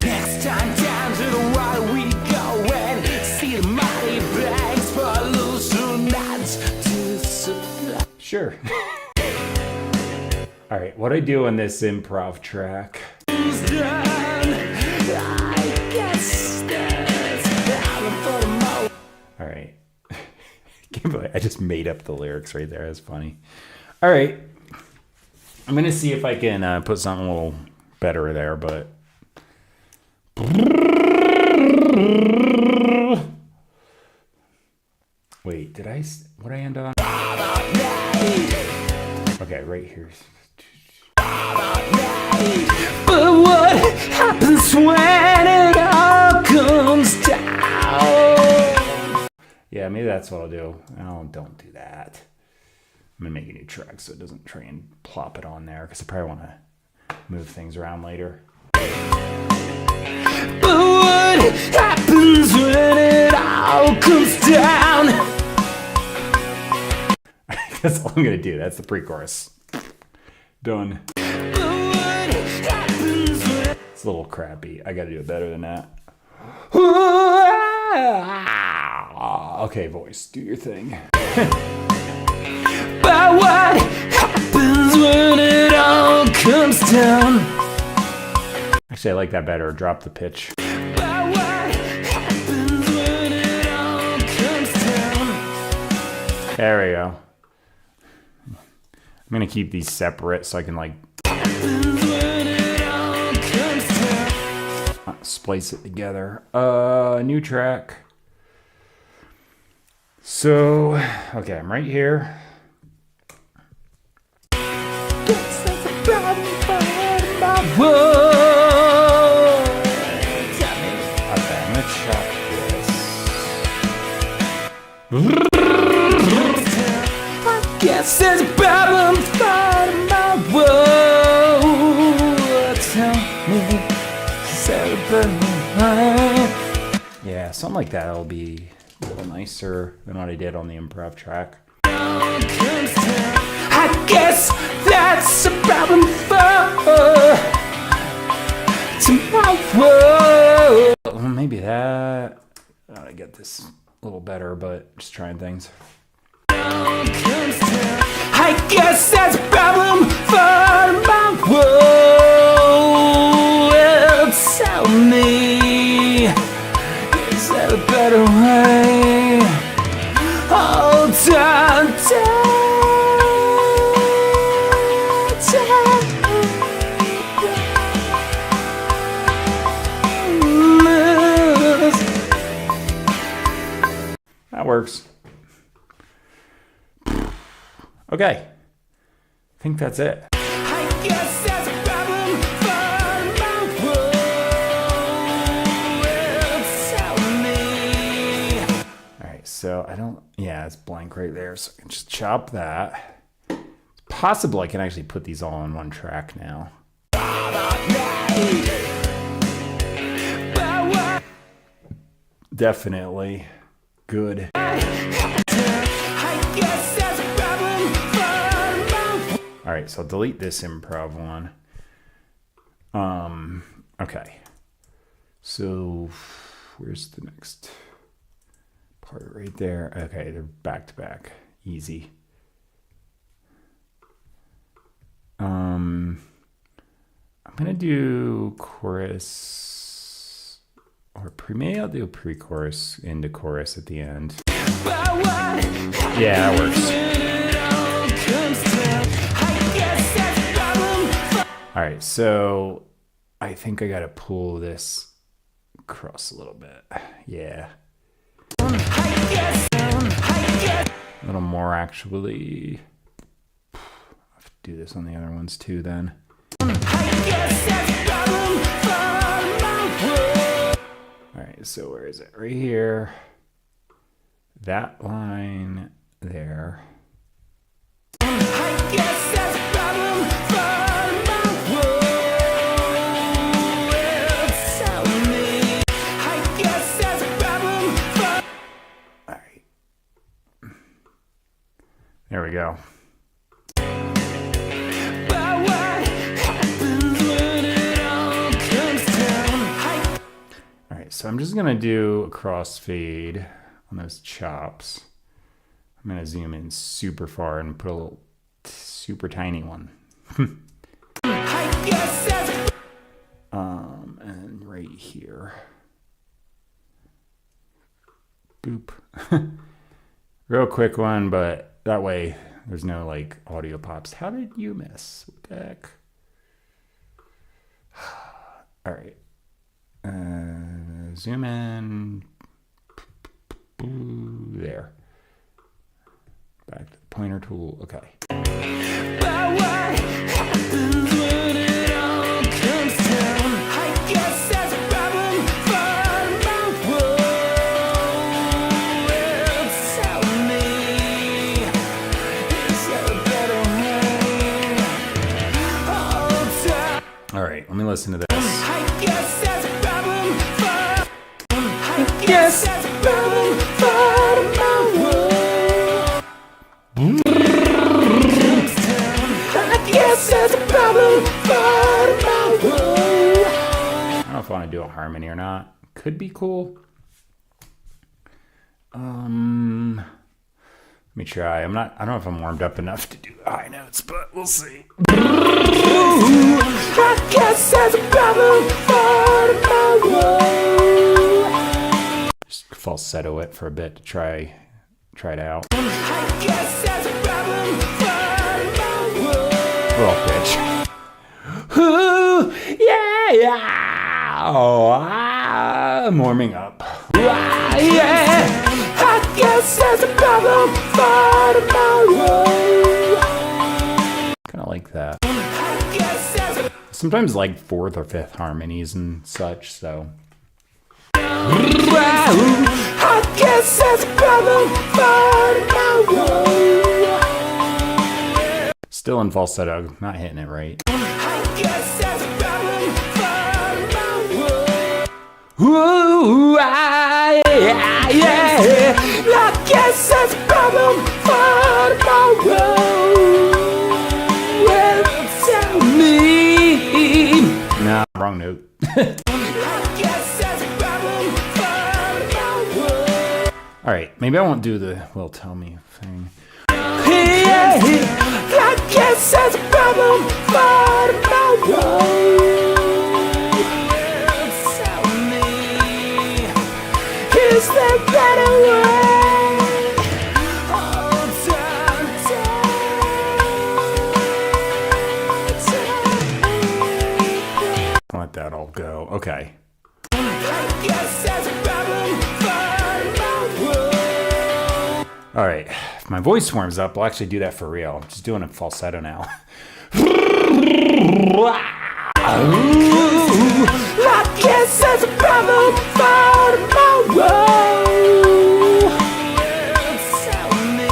Speaker 2: Next time down to the water we go and see the money bags for loose nuts to supply.
Speaker 1: Sure. All right. What I do on this improv track? All right. I just made up the lyrics right there. That's funny. All right. I'm going to see if I can put something a little better there, but. Wait, what I end on? Okay, right here.
Speaker 2: But what happens when it all comes down?
Speaker 1: Yeah, maybe that's what I'll do. Oh, don't do that. I'm going to make a new track so it doesn't try and plop it on there because I probably want to move things around later.
Speaker 2: But what happens when it all comes down?
Speaker 1: That's all I'm going to do. That's the pre-chorus. Done. It's a little crappy. I got to do it better than that. Okay, voice, do your thing.
Speaker 2: But what happens when it all comes down?
Speaker 1: Actually, I like that better. Drop the pitch.
Speaker 2: But what happens when it all comes down?
Speaker 1: There we go. I'm going to keep these separate so I can like splice it together. New track. So, okay, I'm right here. Okay, I'm gonna chop this.
Speaker 2: I guess there's a problem for my world. Tell me,
Speaker 1: Yeah, something like that will be a little nicer than what I did on the improv track.
Speaker 2: I guess that's a problem for tomorrow.
Speaker 1: Well, maybe that. I gotta get this a little better, but just trying things.
Speaker 2: I guess that's a problem for my world. Well, tell me, is there a better way? Hold on,
Speaker 1: That works. Okay. I think that's it.
Speaker 2: I guess that's a problem for my world. Tell me.
Speaker 1: All right, so yeah, it's blank right there, so I can just chop that. It's possible I can actually put these all on one track now. Definitely good. All right, so I'll delete this improv one. Okay. So where's the next part right there? Okay, they're back to back. Easy. I'm gonna do chorus or maybe I'll do a pre-chorus into chorus at the end. Yeah, that works. All right, so I think I gotta pull this across a little bit. Yeah. A little more actually. I'll have to do this on the other ones too then. So where is it? Right here. That line there.
Speaker 2: I guess that's a problem for my world. Tell me. I guess that's a problem for.
Speaker 1: All right. There we go.
Speaker 2: But what happens when it all comes down?
Speaker 1: All right, so I'm just gonna do a crossfade on those chops. I'm gonna zoom in super far and put a little super tiny one.
Speaker 2: I guess that's.
Speaker 1: And right here. Boop. Real quick one, but that way there's no like audio pops. How did you miss? What the heck? All right. Zoom in. There. Back to the pointer tool. Okay.
Speaker 2: But what happens when it all comes down? I guess that's a problem for my world. Tell me, is there a better way?
Speaker 1: All right. Let me listen to this.
Speaker 2: I guess that's a problem for. I guess that's a problem for my world. I guess that's a problem for my world.
Speaker 1: I don't know if I want to do a harmony or not. Could be cool. Let me try. I don't know if I'm warmed up enough to do high notes, but we'll see.
Speaker 2: I guess that's a problem for my world.
Speaker 1: Just falsetto it for a bit to try it out.
Speaker 2: I guess that's a problem for my world.
Speaker 1: Little pitch.
Speaker 2: Ooh, yeah, yeah.
Speaker 1: Oh, I'm warming up.
Speaker 2: Ah, yeah. I guess that's a problem for my world.
Speaker 1: Kind of like that.
Speaker 2: I guess that's a
Speaker 1: Sometimes like fourth or fifth harmonies and such. So
Speaker 2: I guess that's a problem for my world.
Speaker 1: still in falsetto, not hitting it right.
Speaker 2: I guess that's a problem for my world. Ooh, yeah, yeah. I guess that's a problem for my world. Well, tell me.
Speaker 1: Nah, wrong note.
Speaker 2: I guess that's a problem for my world.
Speaker 1: All right, maybe I won't do the "well, tell me" thing.
Speaker 2: Yeah, I guess that's a problem for my world. Tell me, is there a better way? Oh,
Speaker 1: Let that all go. Okay.
Speaker 2: I guess that's a problem for my world.
Speaker 1: All right. If my voice warms up, I'll actually do that for real. I'm just doing a falsetto now.
Speaker 2: I guess that's a problem for my world. Tell me,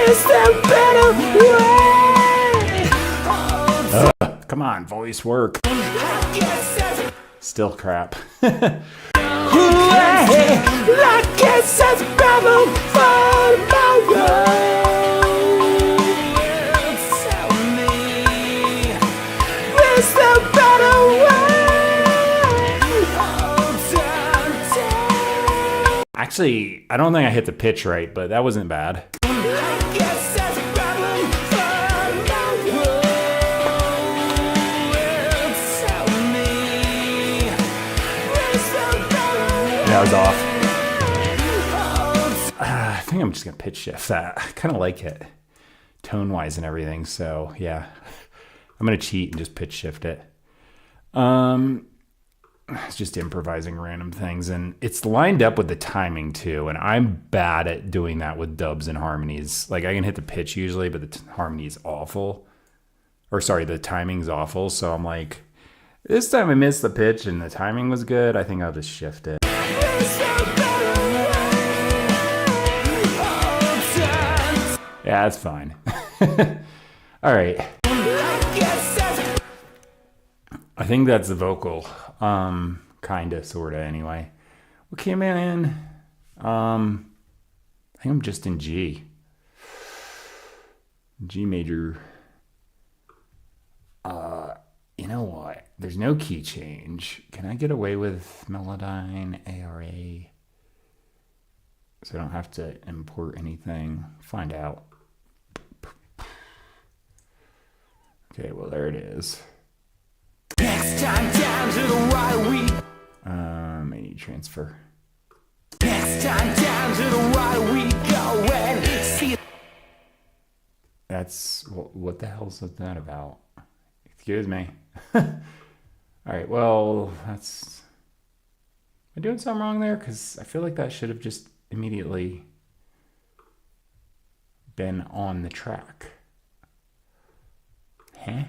Speaker 2: is there a better way?
Speaker 1: Come on, voice work.
Speaker 2: I guess that's a
Speaker 1: Still crap.
Speaker 2: I guess that's a problem for my world. Tell me, is there a better way?
Speaker 1: Actually, I don't think I hit the pitch right, but that wasn't bad.
Speaker 2: I guess that's a problem for my world. Tell me, is there a better way?
Speaker 1: That was off. I think I'm just gonna pitch shift that. I kind of like it, tone wise and everything. So yeah, I'm gonna cheat and just pitch shift it. It's just improvising random things, and it's lined up with the timing too. And I'm bad at doing that with dubs and harmonies. Like I can hit the pitch usually, but the harmony is awful. Or sorry, the timing's awful. So I'm like, This time I missed the pitch and the timing was good. I think I'll just shift it. Yeah, that's fine. All right. I think that's the vocal. Kinda, sorta, anyway. What came in? I think I'm just in G. G major. You know what? There's no key change. Can I get away with Melodyne, ARA? So I don't have to import anything. Find out. Okay, well, there it is.
Speaker 2: Next time down to the right we.
Speaker 1: MIDI transfer.
Speaker 2: Next time down to the right we go and see.
Speaker 1: That's what the hell's that about? Excuse me. All right, well, that's. Am I doing something wrong there? Because I feel like that should have just immediately been on the track. Huh?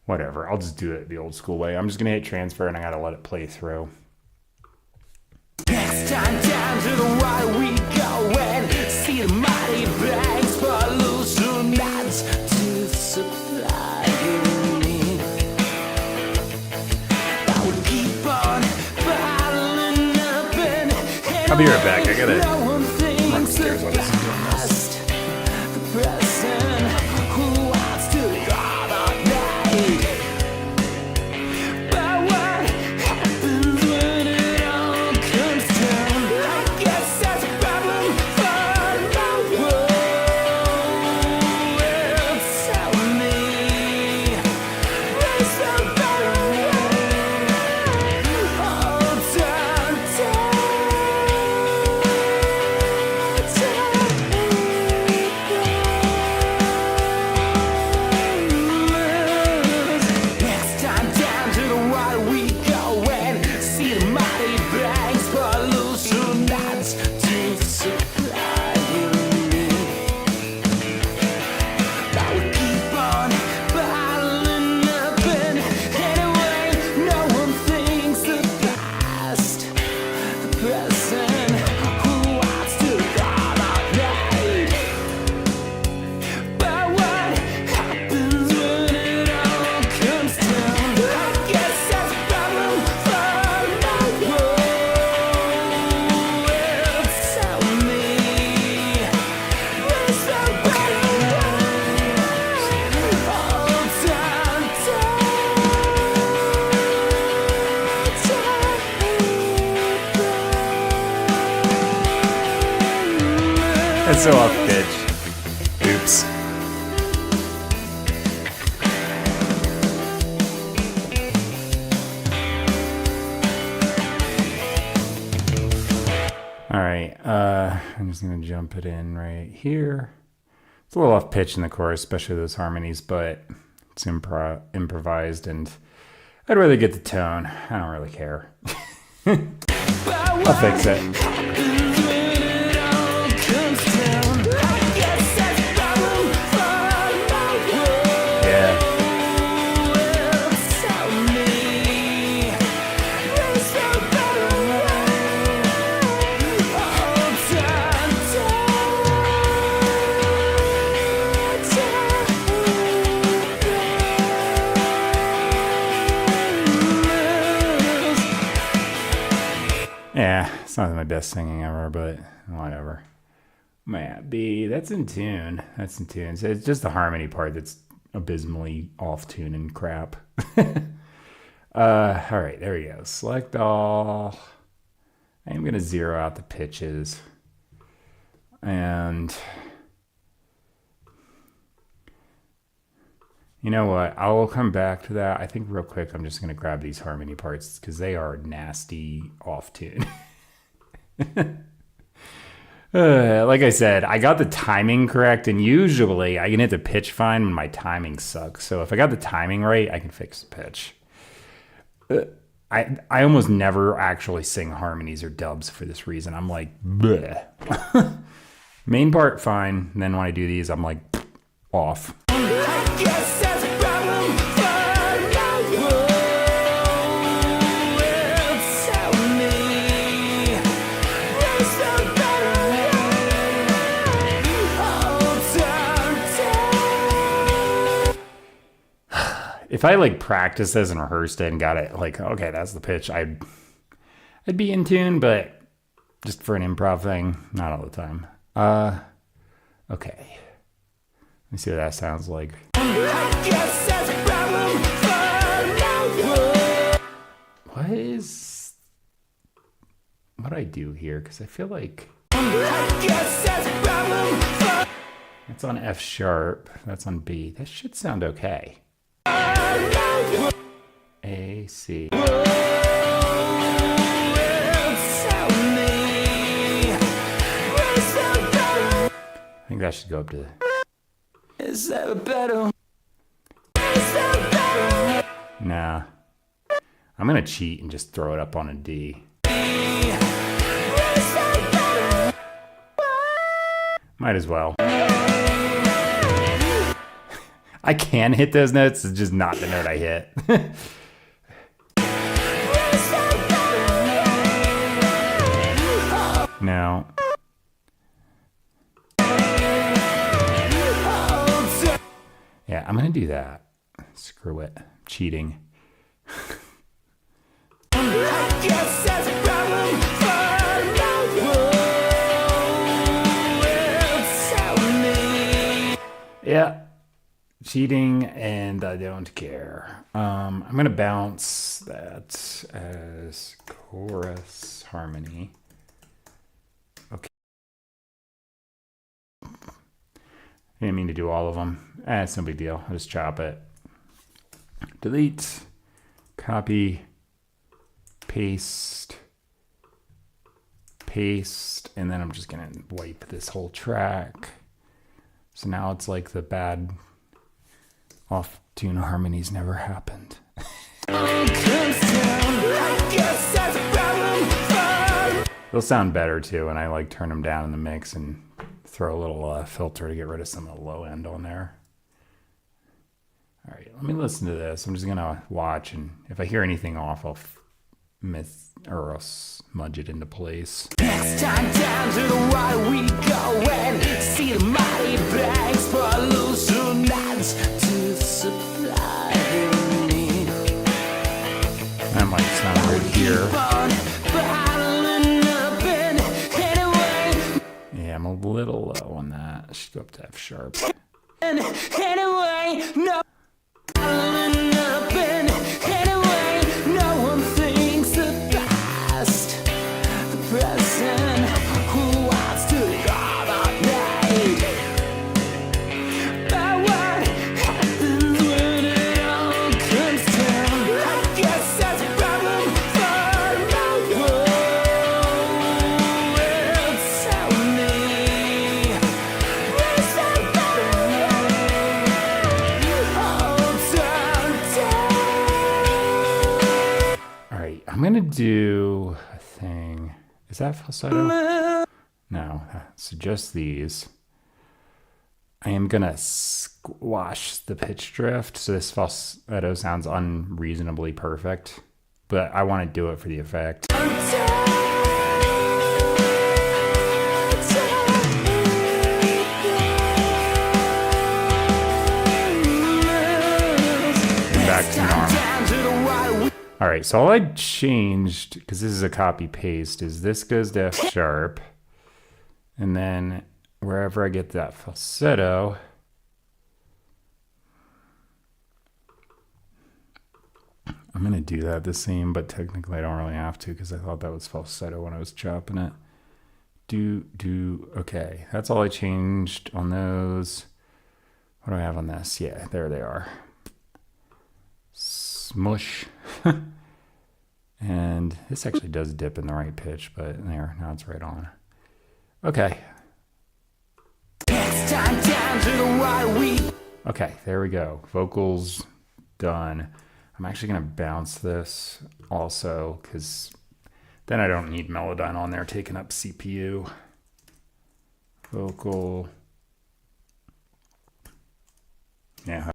Speaker 1: Whatever. I'll just do it the old school way. I'm just gonna hit transfer and I gotta let it play through.
Speaker 2: Next time down to the right we go and see the mighty banks pollution that's to supply you need. I would keep on piling up and
Speaker 1: I'll be right back. I gotta
Speaker 2: no one thinks
Speaker 1: run upstairs while this is doing this.
Speaker 2: past the present who wants to go all night. But what happens when it all comes down? I guess that's a problem for my world. Tell me, is there a better way? Next time down to the right we go and see the mighty banks pollution that's to supply you need. I would keep on piling up and anyway, no one thinks the past, the present, who wants to go all night. But what happens when it all comes down? I guess that's a problem for my world. Tell me, is there a better way?
Speaker 1: That's so off pitch. Oops. All right, I'm just gonna jump it in right here. It's a little off pitch in the chorus, especially those harmonies, but it's improvised, and I'd rather get the tone. I don't really care. I'll fix it. Yeah. Yeah, it's not my best singing ever, but whatever. Man, B, that's in tune. That's in tune. So it's just the harmony part that's abysmally off tune and crap. All right, there we go. Select all. I am going to zero out the pitches. And you know what? I will come back to that. I think real quick, I'm just going to grab these harmony parts because they are nasty off tune. Like I said, I got the timing correct, and usually I can hit the pitch fine when my timing sucks. So if I got the timing right, I can fix the pitch. I almost never actually sing harmonies or dubs for this reason. I'm like, bleh. Main part, fine. And then when I do these, I'm like, off.
Speaker 2: I guess that's a problem for now. Tell me, is there better way?
Speaker 1: If I like practiced this and rehearsed it and got it like, okay, that's the pitch, I'd be in tune, but just for an improv thing, not all the time. Okay. Let me see what that sounds like.
Speaker 2: I guess that's a problem for now.
Speaker 1: What do I do here? Because I feel like
Speaker 2: I guess that's a problem for
Speaker 1: it's on F sharp. That's on B. That should sound okay. A, C.
Speaker 2: tell me, is there better?
Speaker 1: I think that should go up to
Speaker 2: Is there better? Is there better?
Speaker 1: nah. I'm gonna cheat and just throw it up on a D.
Speaker 2: Is there better?
Speaker 1: Might as well. I can hit those notes, it's just not the note I hit.
Speaker 2: Is there better?
Speaker 1: No. Yeah, I'm gonna do that. Screw it. Cheating.
Speaker 2: I guess that's a problem for now. Tell me.
Speaker 1: Yeah. Cheating, and I don't care. I'm gonna bounce that as chorus harmony. Okay. I didn't mean to do all of them. It's no big deal. I'll just chop it. Delete, copy, paste, and then I'm just gonna wipe this whole track. So now it's like the bad off-tune harmonies never happened. They'll sound better too, and I like turn them down in the mix and throw a little filter to get rid of some of the low end on there. All right, let me listen to this. I'm just gonna watch, and if I hear anything off, I'll I'll smudge it into place.
Speaker 2: Next time down to the water we go and see the mighty banks for looser nuts to supply the need.
Speaker 1: That might sound right here.
Speaker 2: On bottling up in anyway,
Speaker 1: Yeah, I'm a little low on that. I should go up to F sharp.
Speaker 2: and anyway, no. Bottling up in anyway, no one thinks the past, the present, who wants to go all night. But what happens when it all comes down? I guess that's a problem for my world. Tell me, is there better?
Speaker 1: All right, I'm gonna do a thing. Is that falsetto? No, so just these. I am gonna squash the pitch drift, so this falsetto sounds unreasonably perfect, but I want to do it for the effect. Back to normal. All right, so all I changed, because this is a copy paste, is this goes to F sharp, and then wherever I get that falsetto, I'm gonna do that the same, but technically I don't really have to because I thought that was falsetto when I was chopping it. Okay, that's all I changed on those. What do I have on this? Yeah, there they are. Smush. And this actually does dip in the right pitch, but there, now it's right on. Okay. Okay, there we go. Vocals done. I'm actually going to bounce this also because then I don't need Melodyne on there taking up CPU. vocal. Yeah.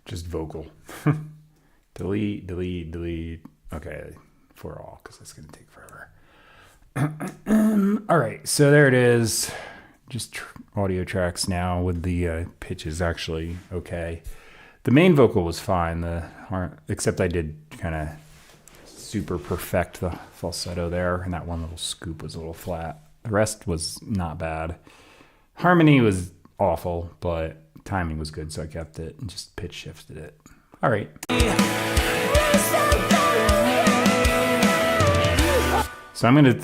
Speaker 1: Just vocal. delete, delete, delete. Okay, for all, because that's going to take forever. All right, so there it is. Just audio tracks now with the pitches actually okay. The main vocal was fine, except I did kind of super perfect the falsetto there, and that one little scoop was a little flat. The rest was not bad. Harmony was awful, but timing was good, so I kept it and just pitch shifted it. All right. So I'm going to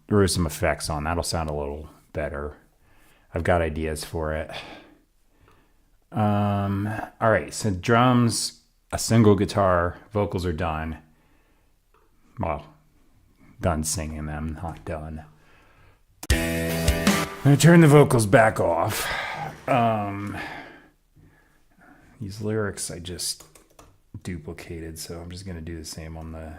Speaker 1: throw some effects on. That'll sound a little better. I've got ideas for it. All right, so drums, a single guitar, vocals are done. Well, done singing them, not done. I'm going to turn the vocals back off. These lyrics I just duplicated, so I'm just going to do the same on the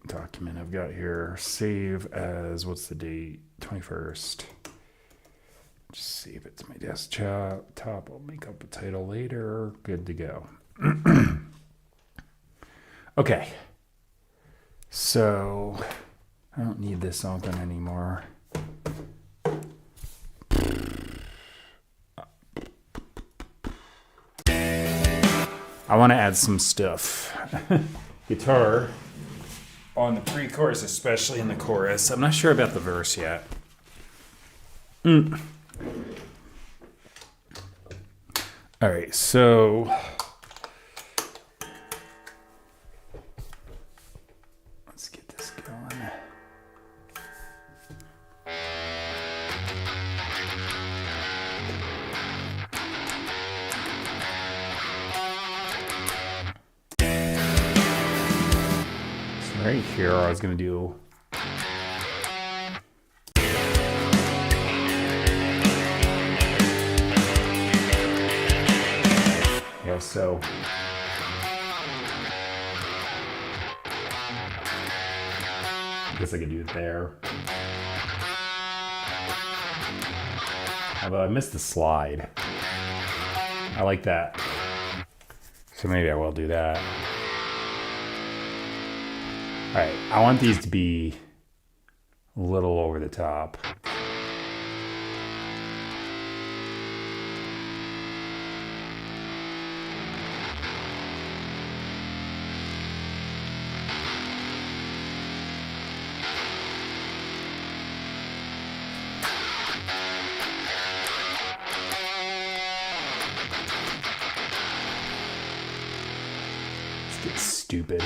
Speaker 1: document I've got here. Save as, what's the date? 21st. Just save it to my desktop. I'll make up a title later. Good to go. Okay. So I don't need this open anymore. I want to add some stuff. Guitar on the pre-chorus, especially in the chorus. I'm not sure about the verse yet. All right, so let's get this going. So right here, I was going to do so I guess I could do it there. Although I missed the slide. I like that. So maybe I will do that. All right, I want these to be a little over the top. It's stupid.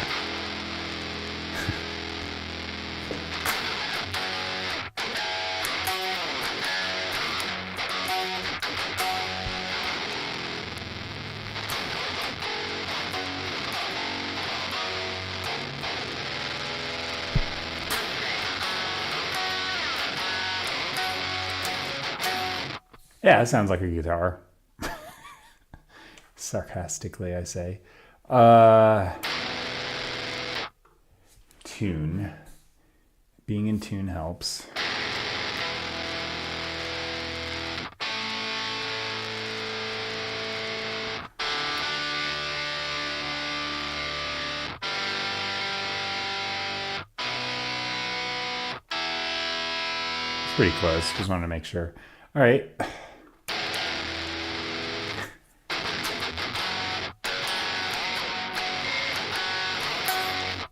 Speaker 1: Yeah, it sounds like a guitar. Sarcastically, I say. Tune. Being in tune helps. It's pretty close. Just wanted to make sure. All right.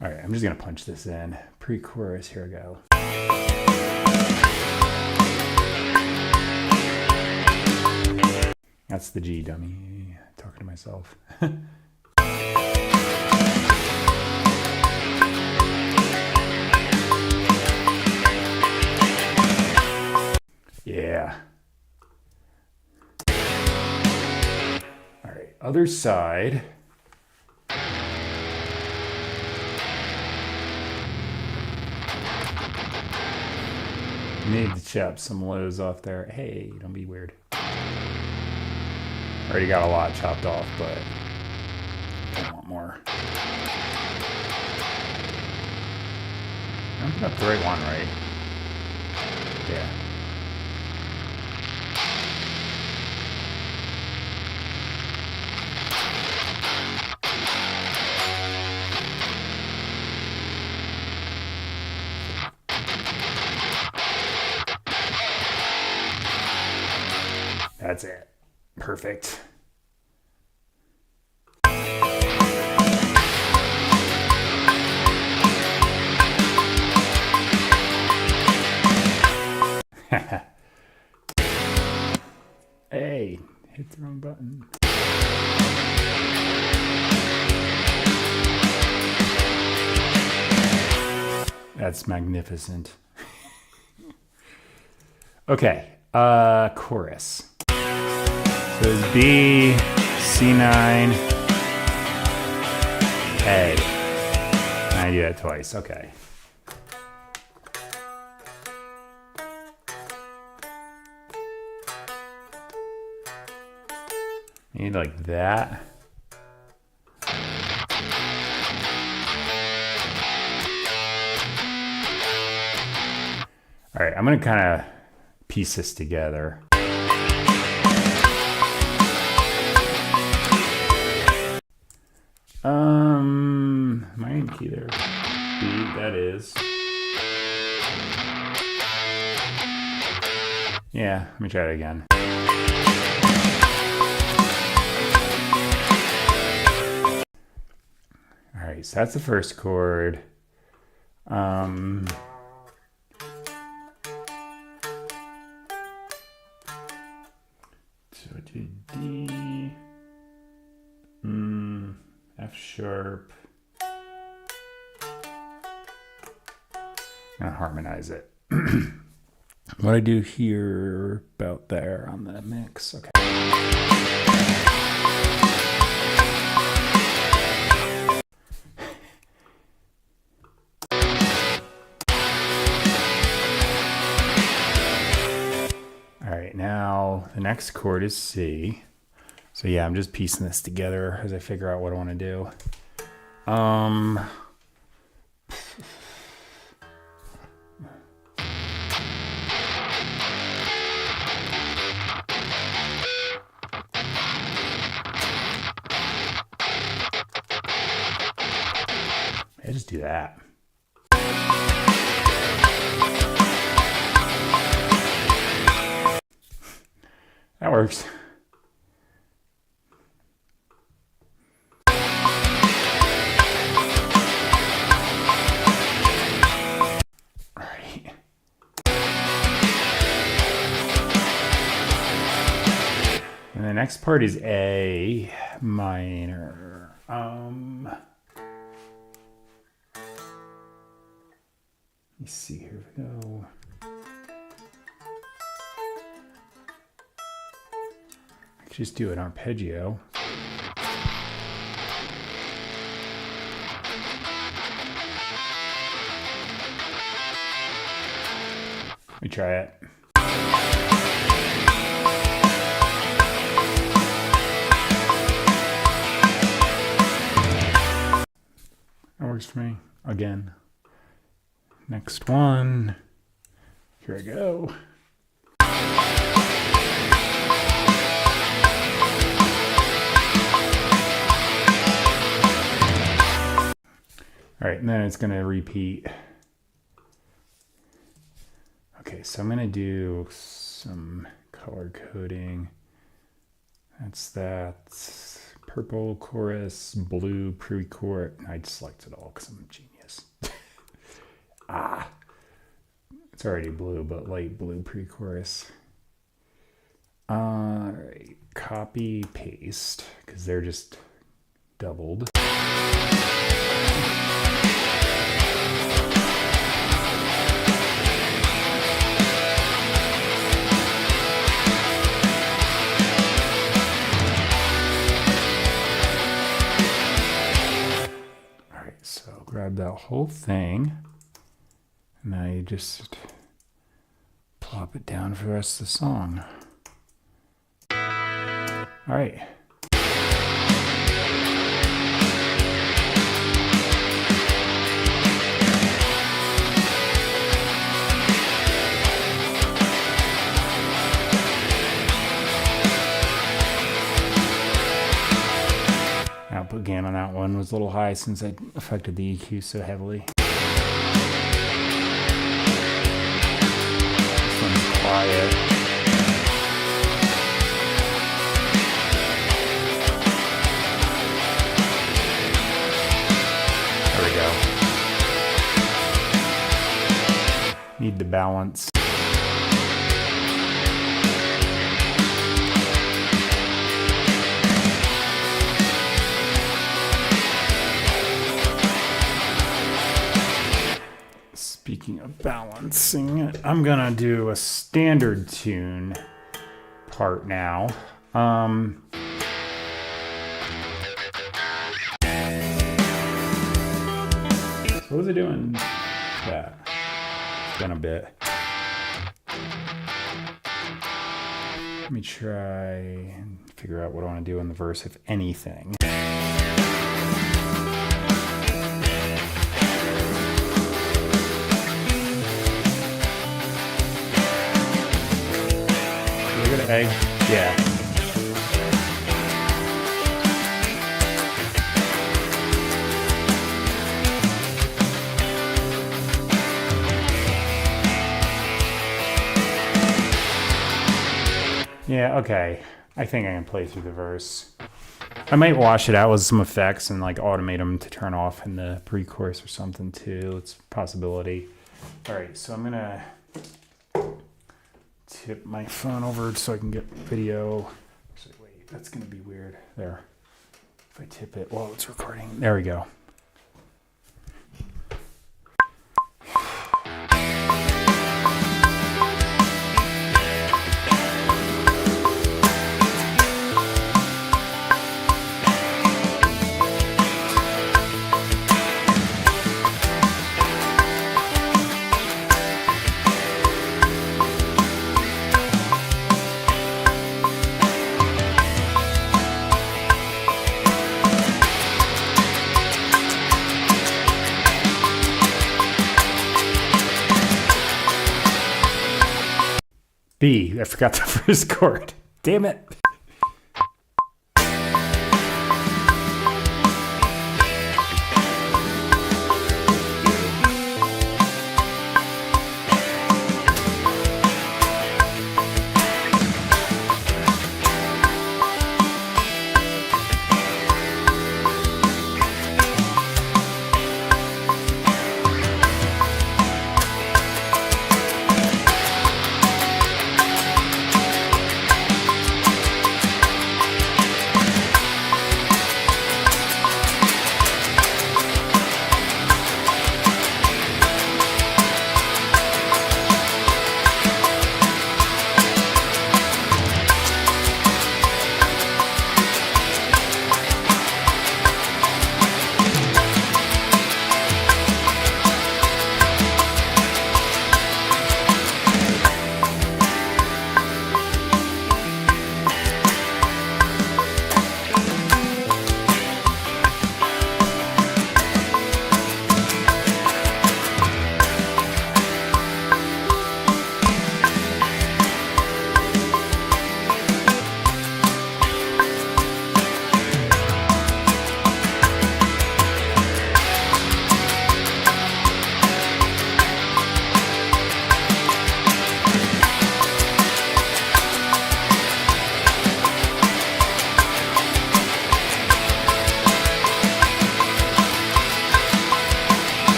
Speaker 1: All right, I'm just gonna punch this in. Pre-chorus, here we go. That's the G, dummy. Talking to myself. Yeah. All right, other side. Need to chop some lows off there. Hey, don't be weird. Already got a lot chopped off, but I want more. I'm putting up the right one, right? Yeah. That's it. Perfect. Hey, hit the wrong button. That's magnificent. Okay, chorus. So it's B, C9, A. I do that twice, okay. Need like that. All right, I'm gonna kind of piece this together. Minor key there. B, that is. Yeah, let me try it again. All right, so that's the first chord. So to D, F sharp. I'm gonna harmonize it. What I do here, about there on the mix. Okay. All right, now the next chord is C. So yeah, I'm just piecing this together as I figure out what I want to do. I just do that. That works. All right. And the next part is A minor. Let me see, here we go. Just do an arpeggio. Let me try it. That works for me. Again. Next one. Here I go. All right, and then it's going to repeat. Okay, so I'm going to do some color coding. That's that. Purple chorus, blue pre-chorus. I just select it all because I'm a genius. It's already blue, but light blue pre-chorus. All right, copy, paste, because they're just doubled. So grab that whole thing, and now you just plop it down for the rest of the song. All right. one was a little high since I affected the EQ so heavily. This one's quiet. There we go. Need the balance. Speaking of balancing, I'm gonna do a standard tune part now. What was I doing? That. It's been a bit. Let me try and figure out what I want to do in the verse, if anything. Egg? Yeah. Yeah, okay. I think I can play through the verse. I might wash it out with some effects and like automate them to turn off in the pre-chorus or something too. It's a possibility. All right, so I'm gonna tip my phone over so I can get video. Actually, wait, that's gonna be weird. There. If I tip it while it's recording. There we go. B. I forgot the first chord. Damn it.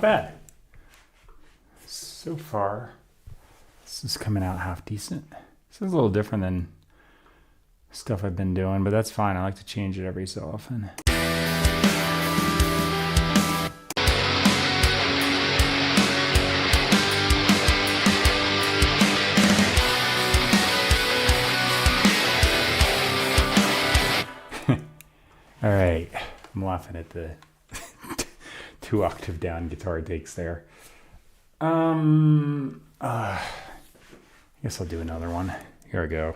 Speaker 1: bad. So far, this is coming out half decent. This is a little different than stuff I've been doing, but that's fine. I like to change it every so often. All right, I'm laughing at the 2-octave down guitar takes there. I guess I'll do another one. Here we go.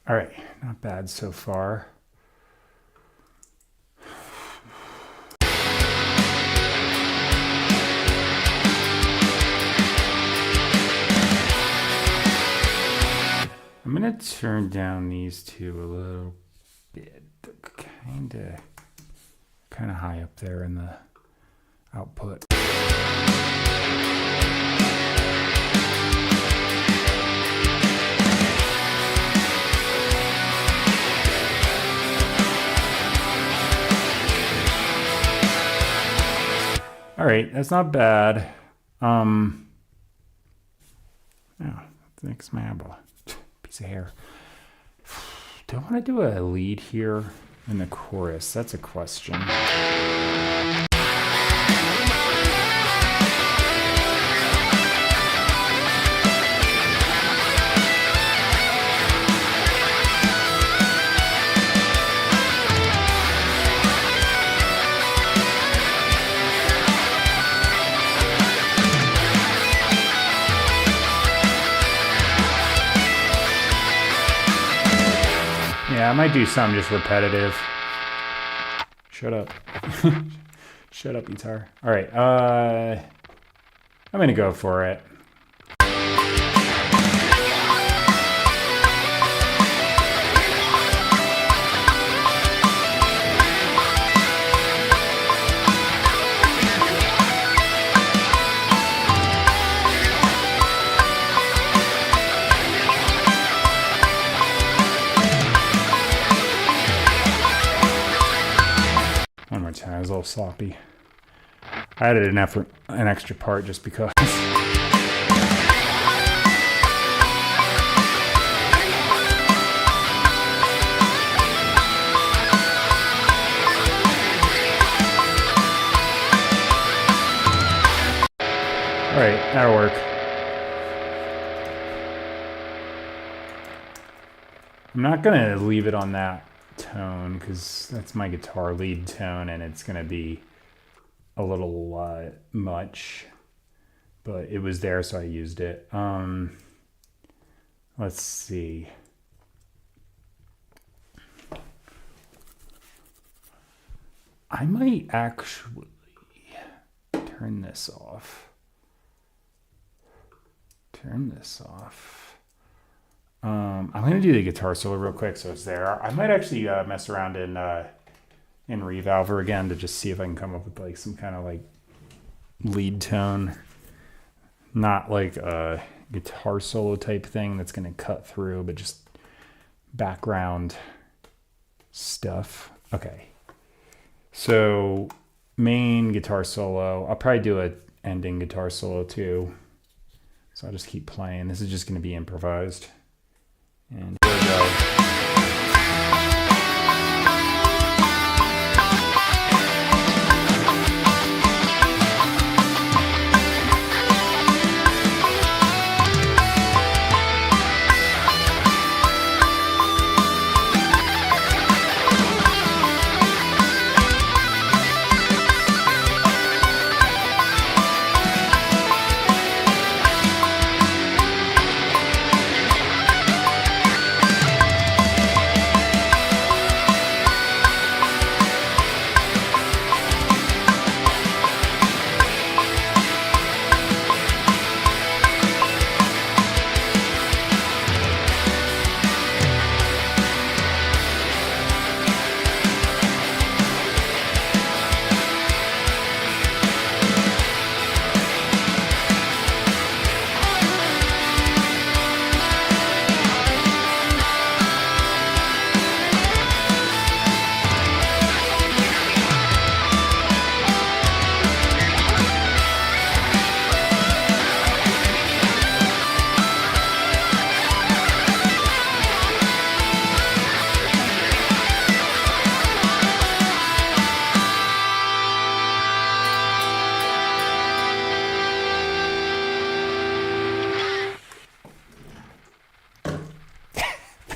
Speaker 1: All right, not bad so far. I'm gonna turn down these two a little bit, kind of high up there in the output. All right, that's not bad. Yeah, next marble. Piece of hair. Do I want to do a lead here in the chorus? That's a question. I might do something just repetitive. Shut up. Shut up, guitar. All right, I'm gonna go for it. One more time, it was a little sloppy. I added an extra part just because. All right, that'll work. I'm not gonna leave it on that tone because that's my guitar lead tone and it's gonna be a little much, but it was there so I used it. Let's see. I might actually turn this off. I'm gonna do the guitar solo real quick so it's there. I might actually mess around in Revolver again to just see if I can come up with like some kind of like lead tone, not like a guitar solo type thing that's gonna cut through, but just background stuff. Okay, so main guitar solo. I'll probably do a ending guitar solo too. So I'll just keep playing. This is just going to be improvised. And here we go.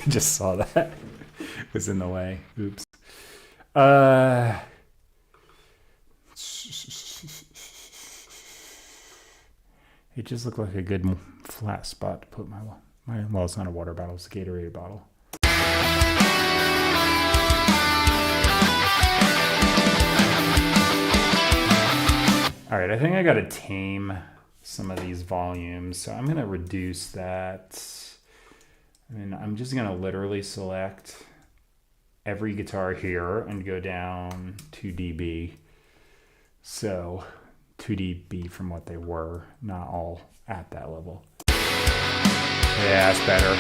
Speaker 1: Just saw that was in the way. Oops. It just looked like a good flat spot to put my well, it's not a water bottle, it's a Gatorade bottle. All right, I think I got to tame some of these volumes, so I'm going to reduce that. And I'm just going to literally select every guitar here and go down 2 dB. So 2 dB from what they were, not all at that level. Yeah, that's better.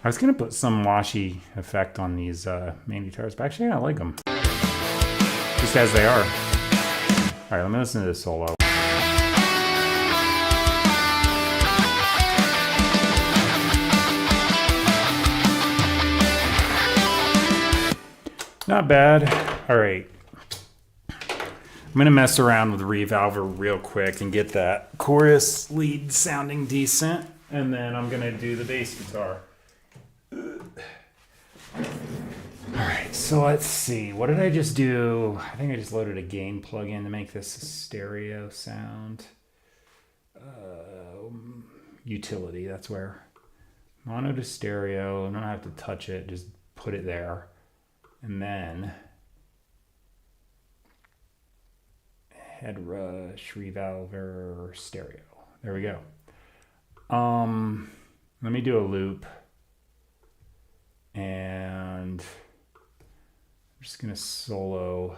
Speaker 1: I was going to put some washy effect on these main guitars, but actually I like them. Just as they are. All right, let me listen to this solo. Not bad. All right. I'm going to mess around with Revolver real quick and get that chorus lead sounding decent. And then I'm going to do the bass guitar. So let's see. What did I just do? I think I just loaded a gain plugin to make this a stereo sound. Utility, that's where. Mono to stereo. I don't have to touch it. Just put it there. And then head rush, revolver, stereo. There we go. Let me do a loop. And I'm just gonna solo.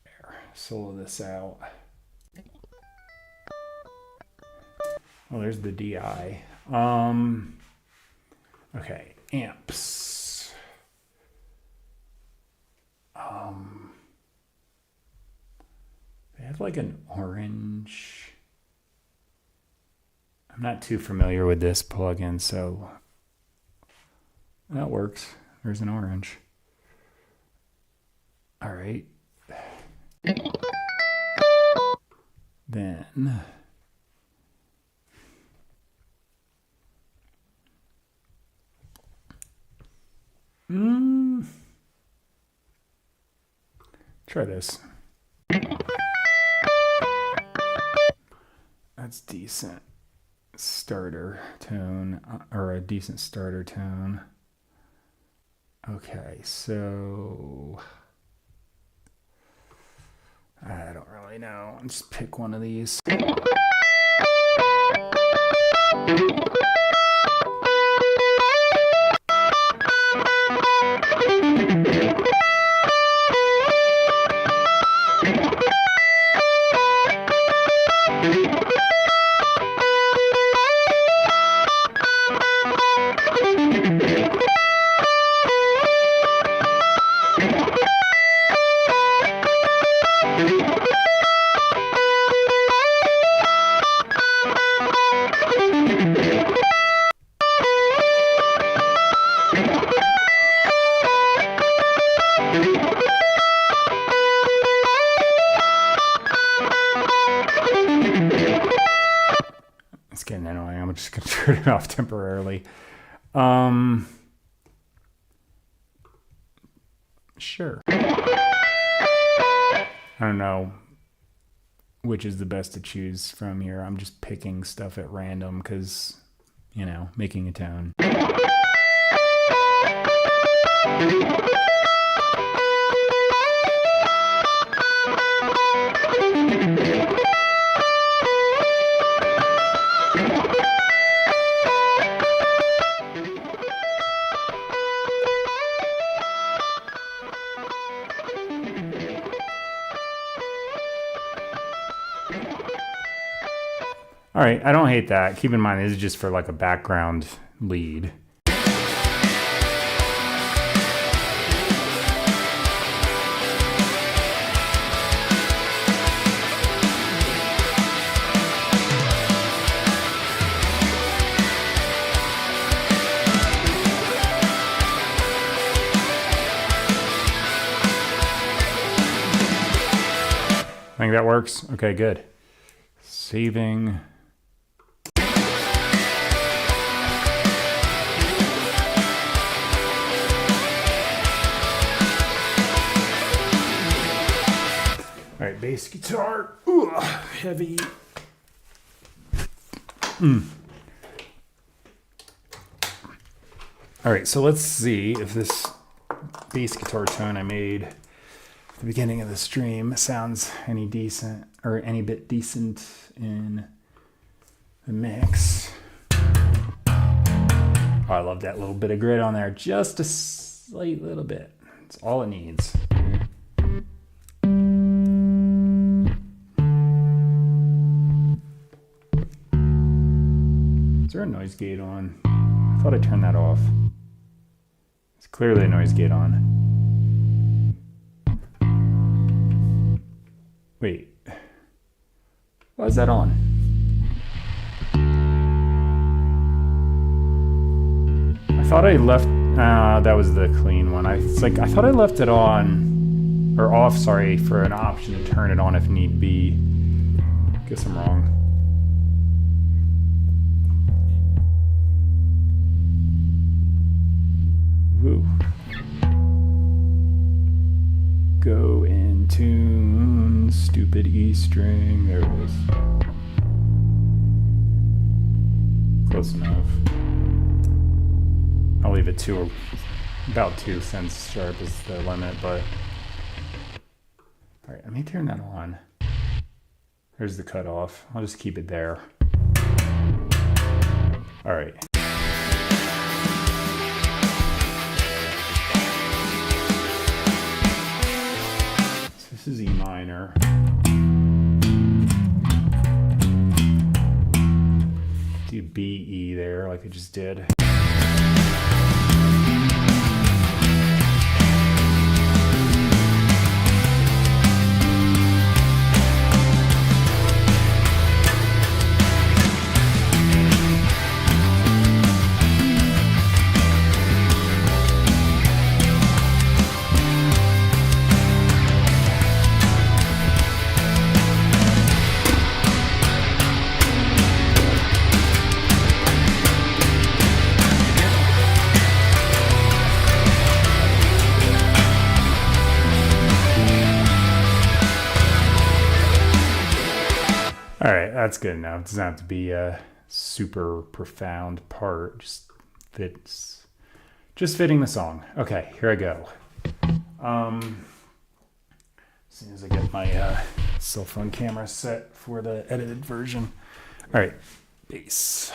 Speaker 1: There, solo this out. Oh, there's the DI. Okay, amps. They have like an orange. I'm not too familiar with this plugin, so that works. There's an orange. All right. Then try this. That's decent. Starter tone, or a decent starter tone. Okay, so I don't really know. Let's pick one of these. It's getting annoying. I'm just gonna turn it off temporarily. Sure. I don't know which is the best to choose from here. I'm just picking stuff at random because, you know, making a tone. All right, I don't hate that. Keep in mind, this is just for like a background lead. I think that works. Okay, good. Saving. All right, bass guitar. Ooh, heavy. All right, so let's see if this bass guitar tone I made at the beginning of the stream sounds any decent or any bit decent in the mix. Oh, I love that little bit of grit on there. Just a slight little bit. It's all it needs. Is there a noise gate on? I thought I turned that off. It's clearly a noise gate on. Wait. Why is that on? I thought I left... that was the clean one. I thought I left it on... Or off, sorry, for an option to turn it on if need be. Guess I'm wrong. Go in tune, stupid E string. There it is. Close enough. I'll leave it to about 2 cents sharp is the limit, but all right, let me turn that on. There's the cutoff. I'll just keep it there. All right. So this is E minor. Do B, E there like I just did. All right, that's good enough. It doesn't have to be a super profound part. Just fitting the song. Okay, here I go. As soon as I get my cell phone camera set for the edited version. All right, bass.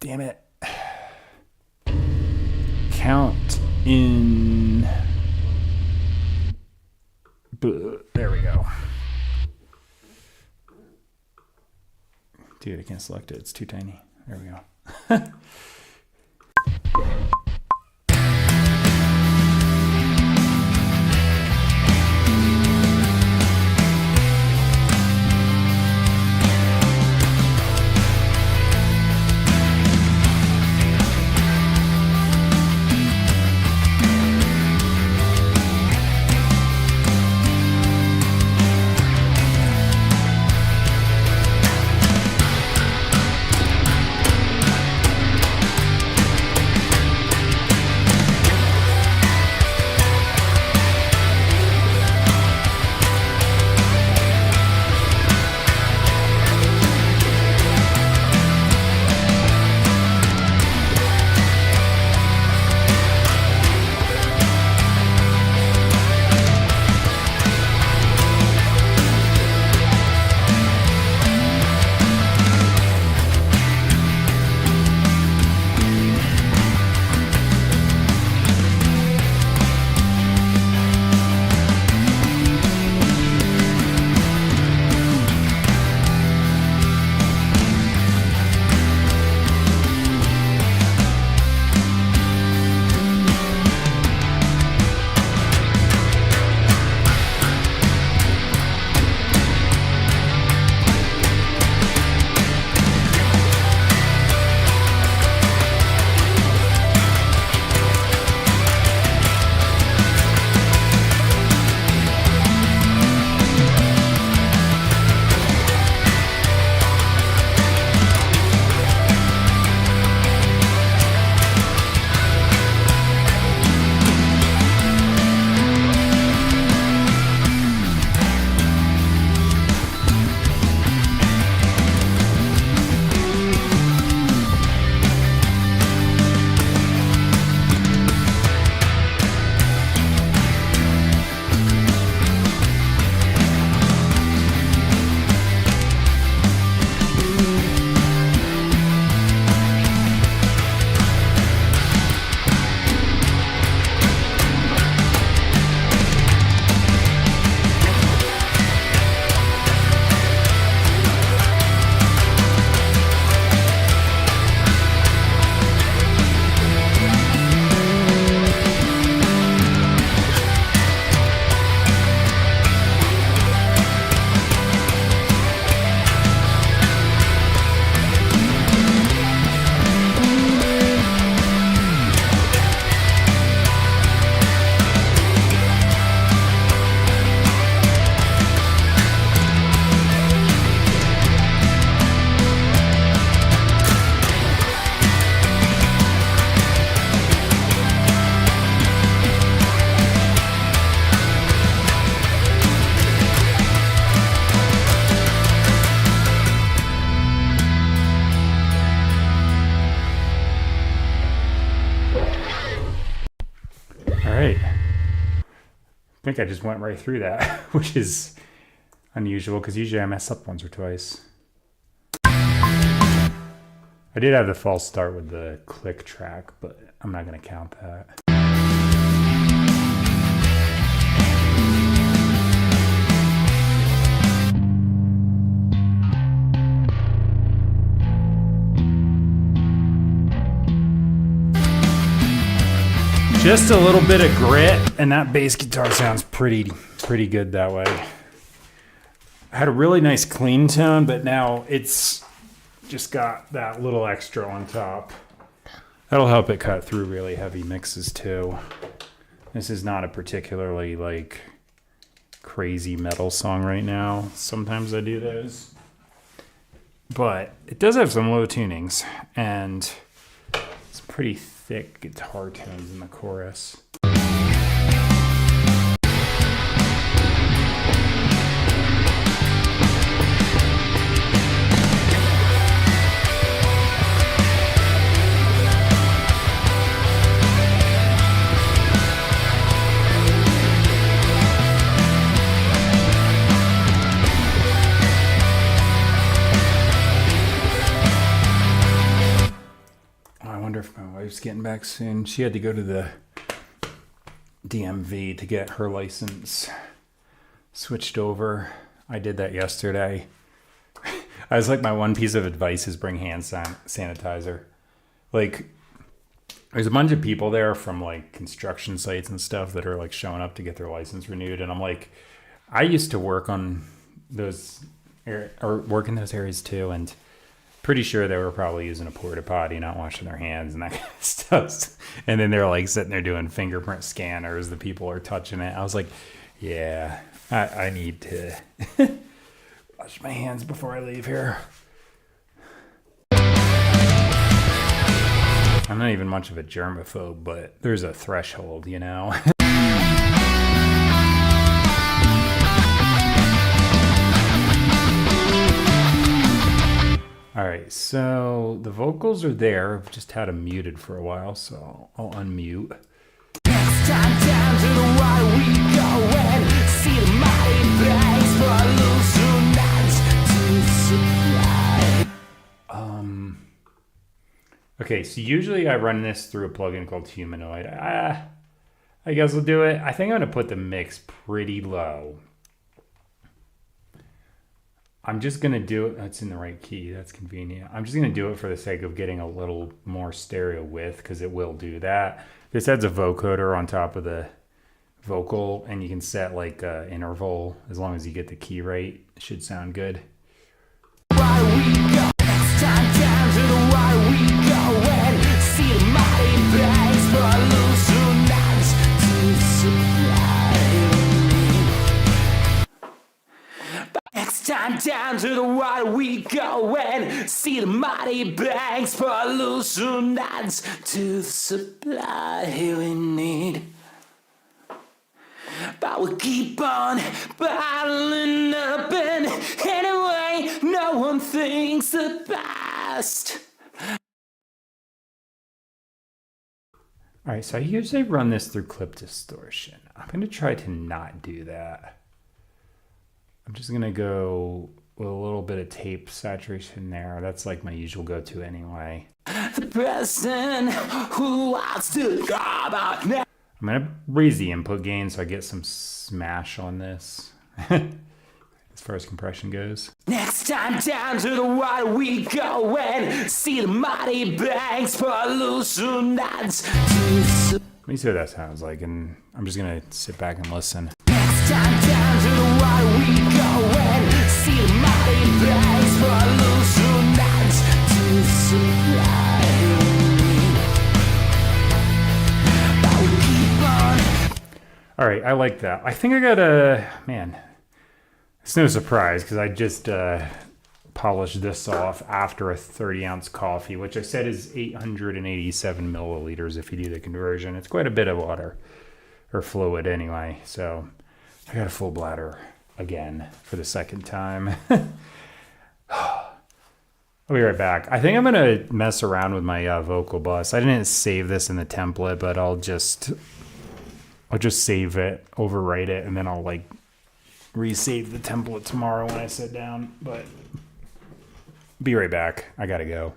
Speaker 1: Damn it. Count in. There we go. Dude, I can't select it. It's too tiny. There we go. think I just went right through that, which is unusual because usually I mess up once or twice. I did have the false start with the click track, but I'm not going to count that. Just a little bit of grit, and that bass guitar sounds pretty good that way. I had a really nice clean tone, but now it's just got that little extra on top. That'll help it cut through really heavy mixes too. This is not a particularly like crazy metal song right now. Sometimes I do those. But it does have some low tunings and it's pretty thick guitar tones in the chorus. If my wife's getting back soon. She had to go to the DMV to get her license switched over. I did that yesterday. I was like, my one piece of advice is bring hand sanitizer. Like, there's a bunch of people there from like construction sites and stuff that are like showing up to get their license renewed. And I'm like, I used to work on those or work in those areas too. And pretty sure they were probably using a porta potty, not washing their hands and that kind of stuff. And then they're like sitting there doing fingerprint scanners. The people are touching it. I was like, yeah, I need to wash my hands before I leave here. I'm not even much of a germaphobe, but there's a threshold, you know? All right, so the vocals are there. I've just had them muted for a while, so I'll unmute. Next time down to the water we go and see the mighty bags for loose nights to supply. Okay, so usually I run this through a plugin called Humanoid. I guess I'll do it. I think I'm gonna put the mix pretty low. I'm just going to do it. That's in the right key. That's convenient. I'm just going to do it for the sake of getting a little more stereo width because it will do that. This adds a vocoder on top of the vocal and you can set like interval as long as you get the key right. It should sound good. Time down to the water we go and see the mighty banks for loose nuts to supply we need. But we'll keep on bottling up and anyway, no one thinks the best. All right, so I usually run this through clip distortion. I'm going to try to not do that. I'm just going to go with a little bit of tape saturation there. That's like my usual go-to anyway. The person who wants to go about now. I'm going to raise the input gain so I get some smash on this. As far as compression goes. Next time down to the water we go and see the mighty banks for loose nuts. Let me see what that sounds like, and I'm just going to sit back and listen. Next time down to the water we go and see the mighty banks for loose nuts to supply. But we keep on. All right, I like that. I think I got a, man, it's no surprise because I just polished this off after a 30-ounce coffee, which I said is 887 milliliters if you do the conversion. It's quite a bit of water, or fluid anyway, so I got a full bladder again for the second time. I'll be right back. I think I'm going to mess around with my vocal bus. I didn't save this in the template, but I'll just I'll just save it, overwrite it, and then I'll like resave the template tomorrow when I sit down. But be right back. I gotta go.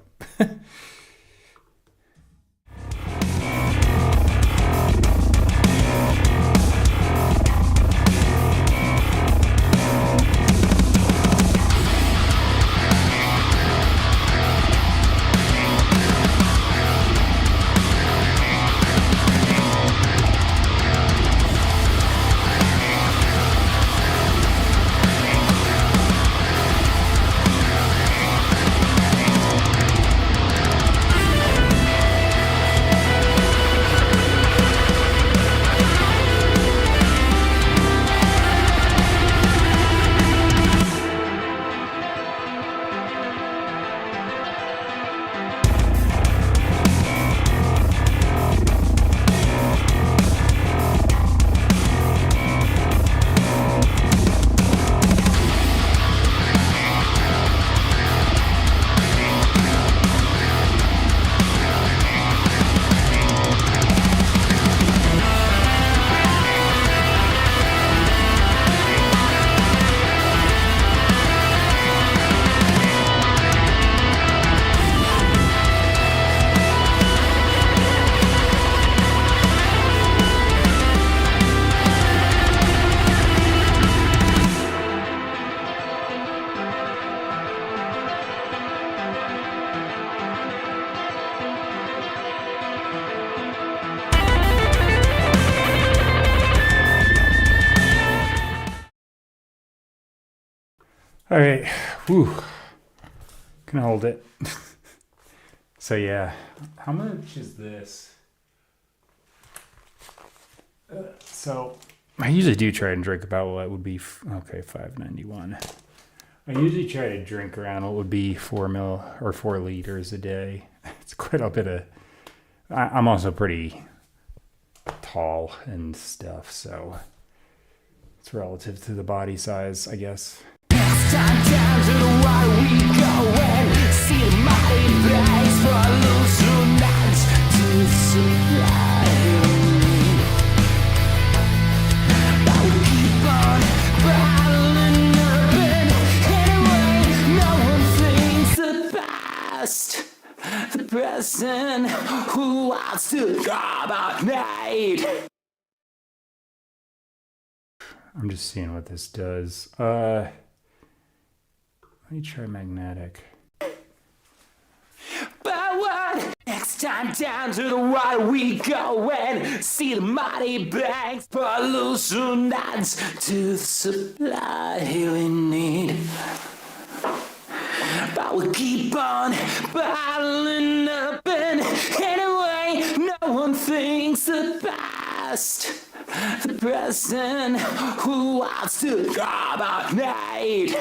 Speaker 1: All right, whew, can hold it. So yeah, how much is this? So I usually do try and drink about what would be okay, $5.91. I usually try to drink around what would be 4 liters a day. It's quite a bit of. I'm also pretty tall and stuff, so it's relative to the body size, I guess.
Speaker 2: Time down to the water we go and see the mighty bags for loose nights to supply. But we keep on battling up and anyway, no one thinks the past, the present, who wants to go about night.
Speaker 1: I'm just seeing what this does. Let me try magnetic.
Speaker 2: But what? Next time down to the water we go and see the mighty banks for hallucinations to the supply we need. But we keep on battling up and anyway, no one thinks the past, the present, who wants to go about night.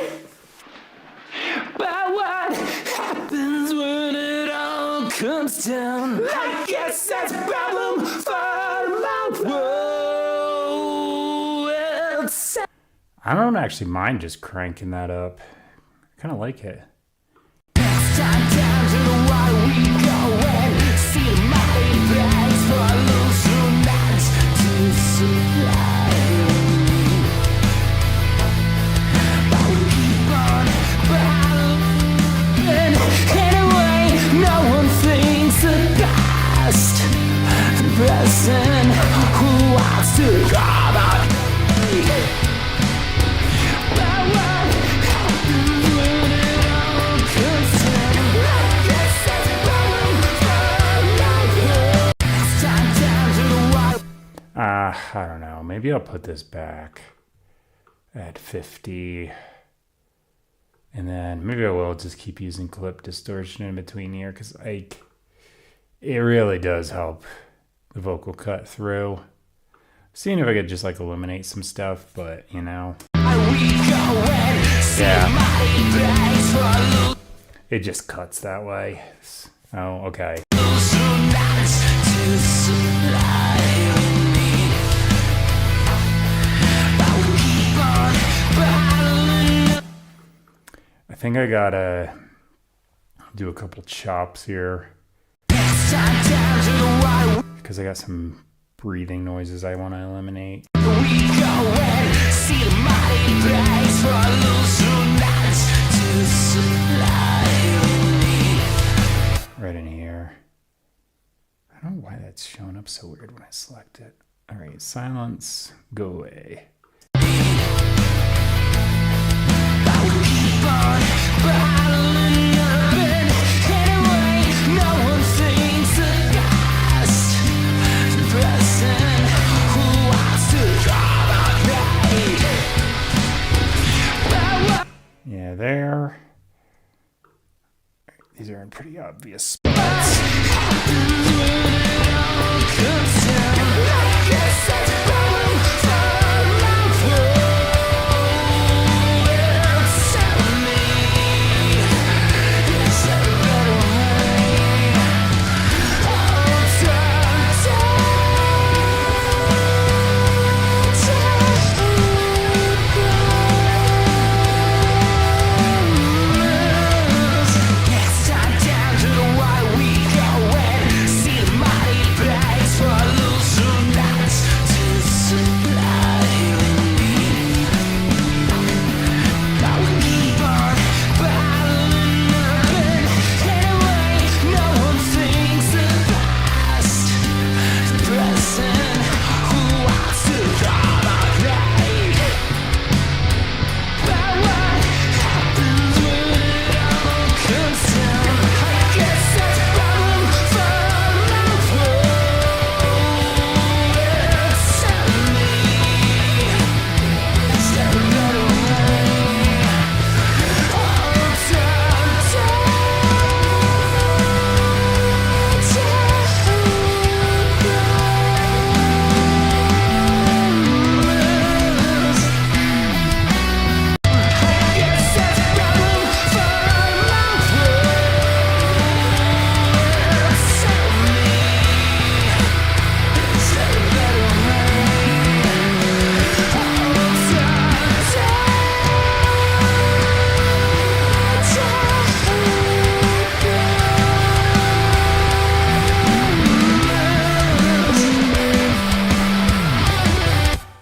Speaker 2: But what happens when it all comes down? I guess that's a problem for my world.
Speaker 1: I don't actually mind just cranking that up. I kind of like it.
Speaker 2: Next time down to the water we go and see the mighty bags for hallucinations to supply. But we keep on battling anyway, no one thinks the past, the present, who wants to go about me. But what happens when it all comes down? I guess that's a problem for my world. It's time down to the water.
Speaker 1: I don't know. Maybe I'll put this back at 50. And then maybe I will just keep using clip distortion in between here because it really does help the vocal cut through. Seeing if I could just like eliminate some stuff, but you know. Yeah. It just cuts that way. Oh, okay. I think I gotta do a couple chops here because I got some breathing noises I want to eliminate.
Speaker 2: We go and see the mighty place for hallucinations to supply me.
Speaker 1: Right in here. I don't know why that's showing up so weird when I select it. All right, silence, go away.
Speaker 2: I will keep on battling up and anyway, no one thinks the past, the present, who wants to draw my right.
Speaker 1: Yeah, there. These are in pretty obvious spots.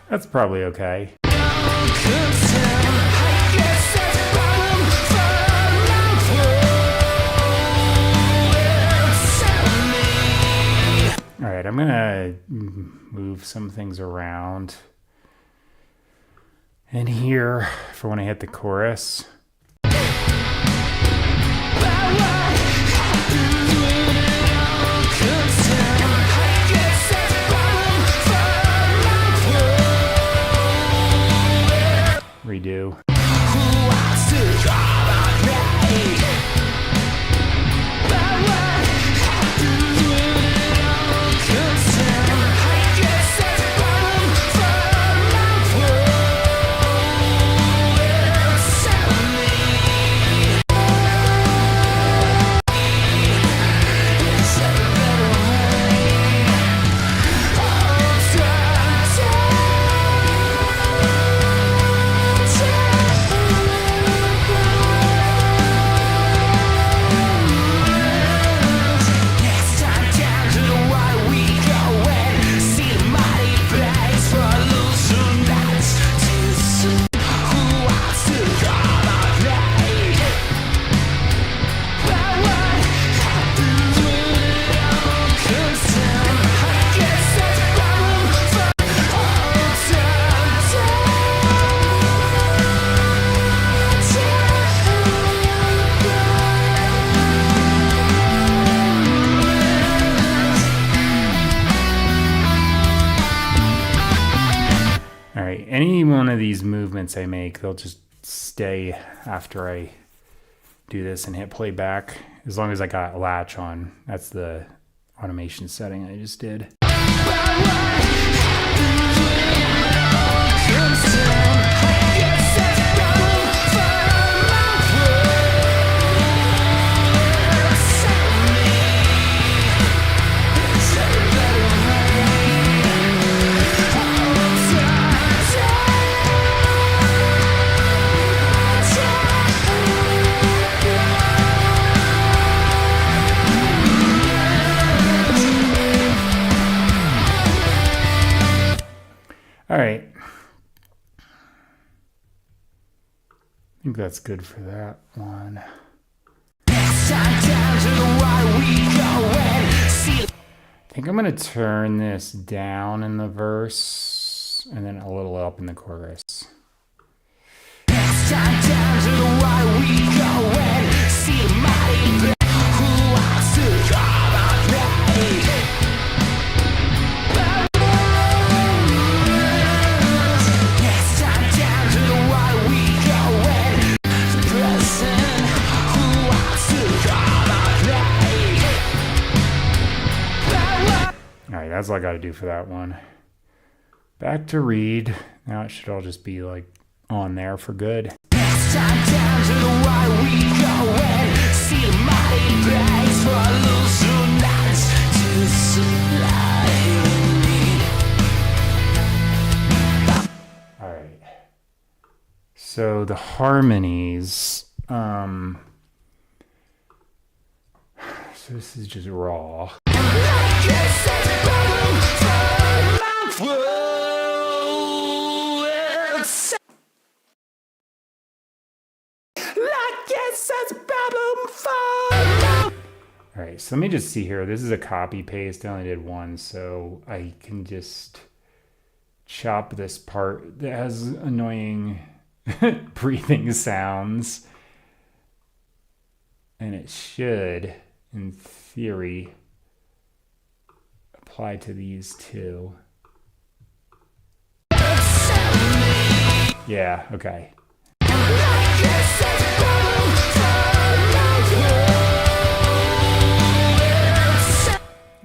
Speaker 1: That's probably okay. All right, I'm gonna move some things around in here for when I hit the chorus. Redo. Any one of these movements I make, they'll just stay after I do this and hit playback, as long as I got a latch on. That's the automation setting I just did. think that's good for that one. I think I'm going to turn this down in the verse and then a little up in the chorus. Alright, that's all I got to do for that one. Back to Reed. Now it should all just be like on there for good. Alright. So the harmonies, so this is just raw. Alright, so let me just see here. This is a copy paste. I only did one, so I can just chop this part that has annoying breathing sounds. And it should, in theory, apply to these two. Yeah, okay.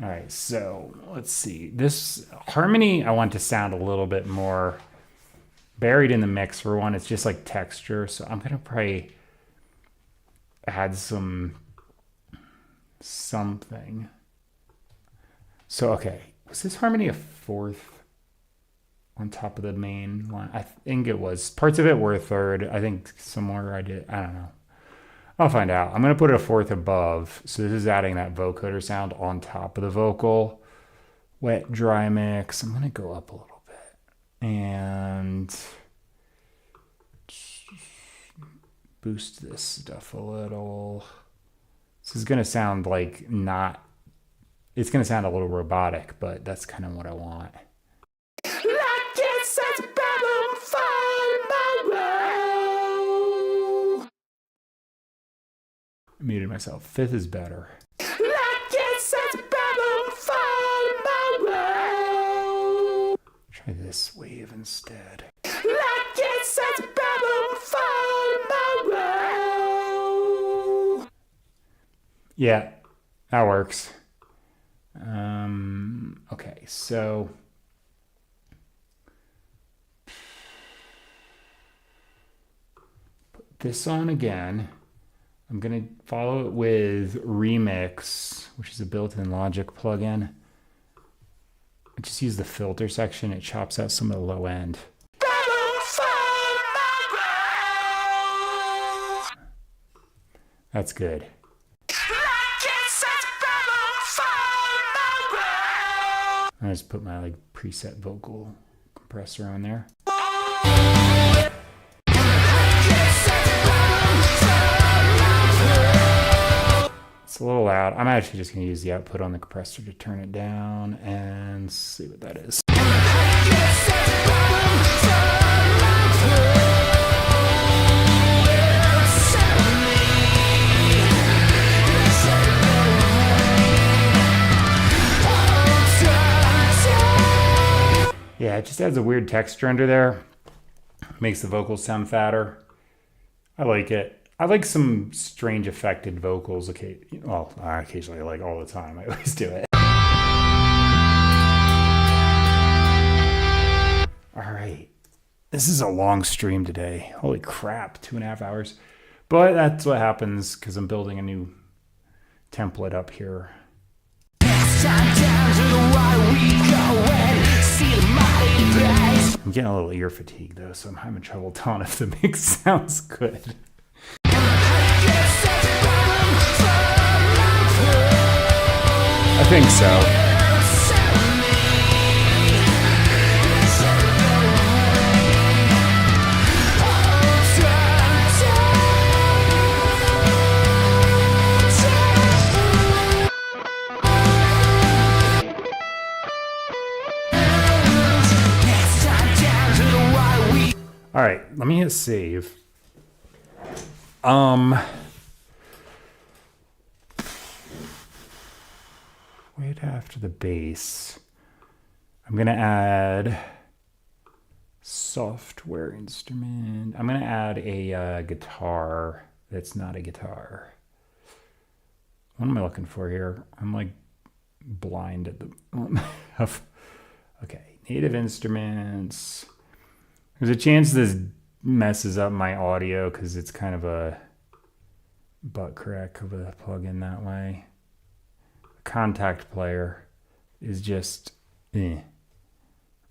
Speaker 1: All right, so let's see. This harmony I want to sound a little bit more buried in the mix. For one, it's just like texture, so I'm gonna probably add something. So okay, was this harmony a fourth on top of the main one? I think it was. Parts of it were a third. I think somewhere I don't know. I'll find out. I'm going to put it a fourth above. So this is adding that vocoder sound on top of the vocal. Wet, dry mix. I'm going to go up a little bit. And boost this stuff a little. This is going to sound like it's going to sound a little robotic, but that's kind of what I want. I muted myself. Fifth is better. Try this wave instead. Yeah, that works. Okay, so put this on again. I'm going to follow it with Remix, which is a built-in Logic plugin. I just use the filter section. It chops out some of the low end. That's good. I just put my preset vocal compressor on there. It's a little loud. I'm actually just going to use the output on the compressor to turn it down and see what that is. Yeah, it just adds a weird texture under there. Makes the vocals sound fatter. I like it. I like some strange affected vocals. Well, occasionally, like all the time. I always do it. All right. This is a long stream today. Holy crap, 2.5 hours. But that's what happens because I'm building a new template up here. I'm getting a little ear fatigue though, so I'm having trouble telling if the mix sounds good. I think so. All right, let me hit save. Wait after the bass. I'm gonna add software instrument. I'm gonna add a guitar that's not a guitar. What am I looking for here? I'm like blind at the okay, native instruments. There's a chance this messes up my audio because it's kind of a butt crack of a plugin that way. Contact player is just a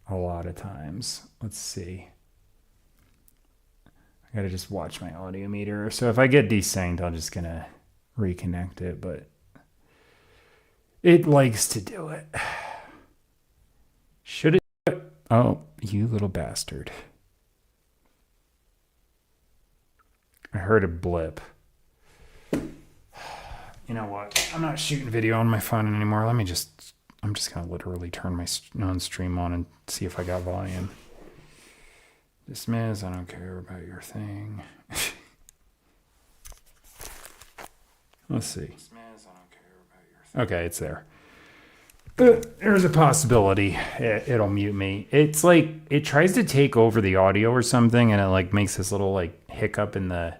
Speaker 1: lot of times. Let's see. I gotta just watch my audio meter. So if I get desynced, I'm just gonna reconnect it, but it likes to do it. Should it do it? Oh, you little bastard. I heard a blip. You know what? I'm not shooting video on my phone anymore. I'm just going to literally turn my non-stream on and see if I got volume. Dismiss, I don't care about your thing. Let's see. Dismiss, I don't care about your thing. Okay, it's there. There's a possibility it'll mute me. It's like it tries to take over the audio or something, and it like makes this little like hiccup in the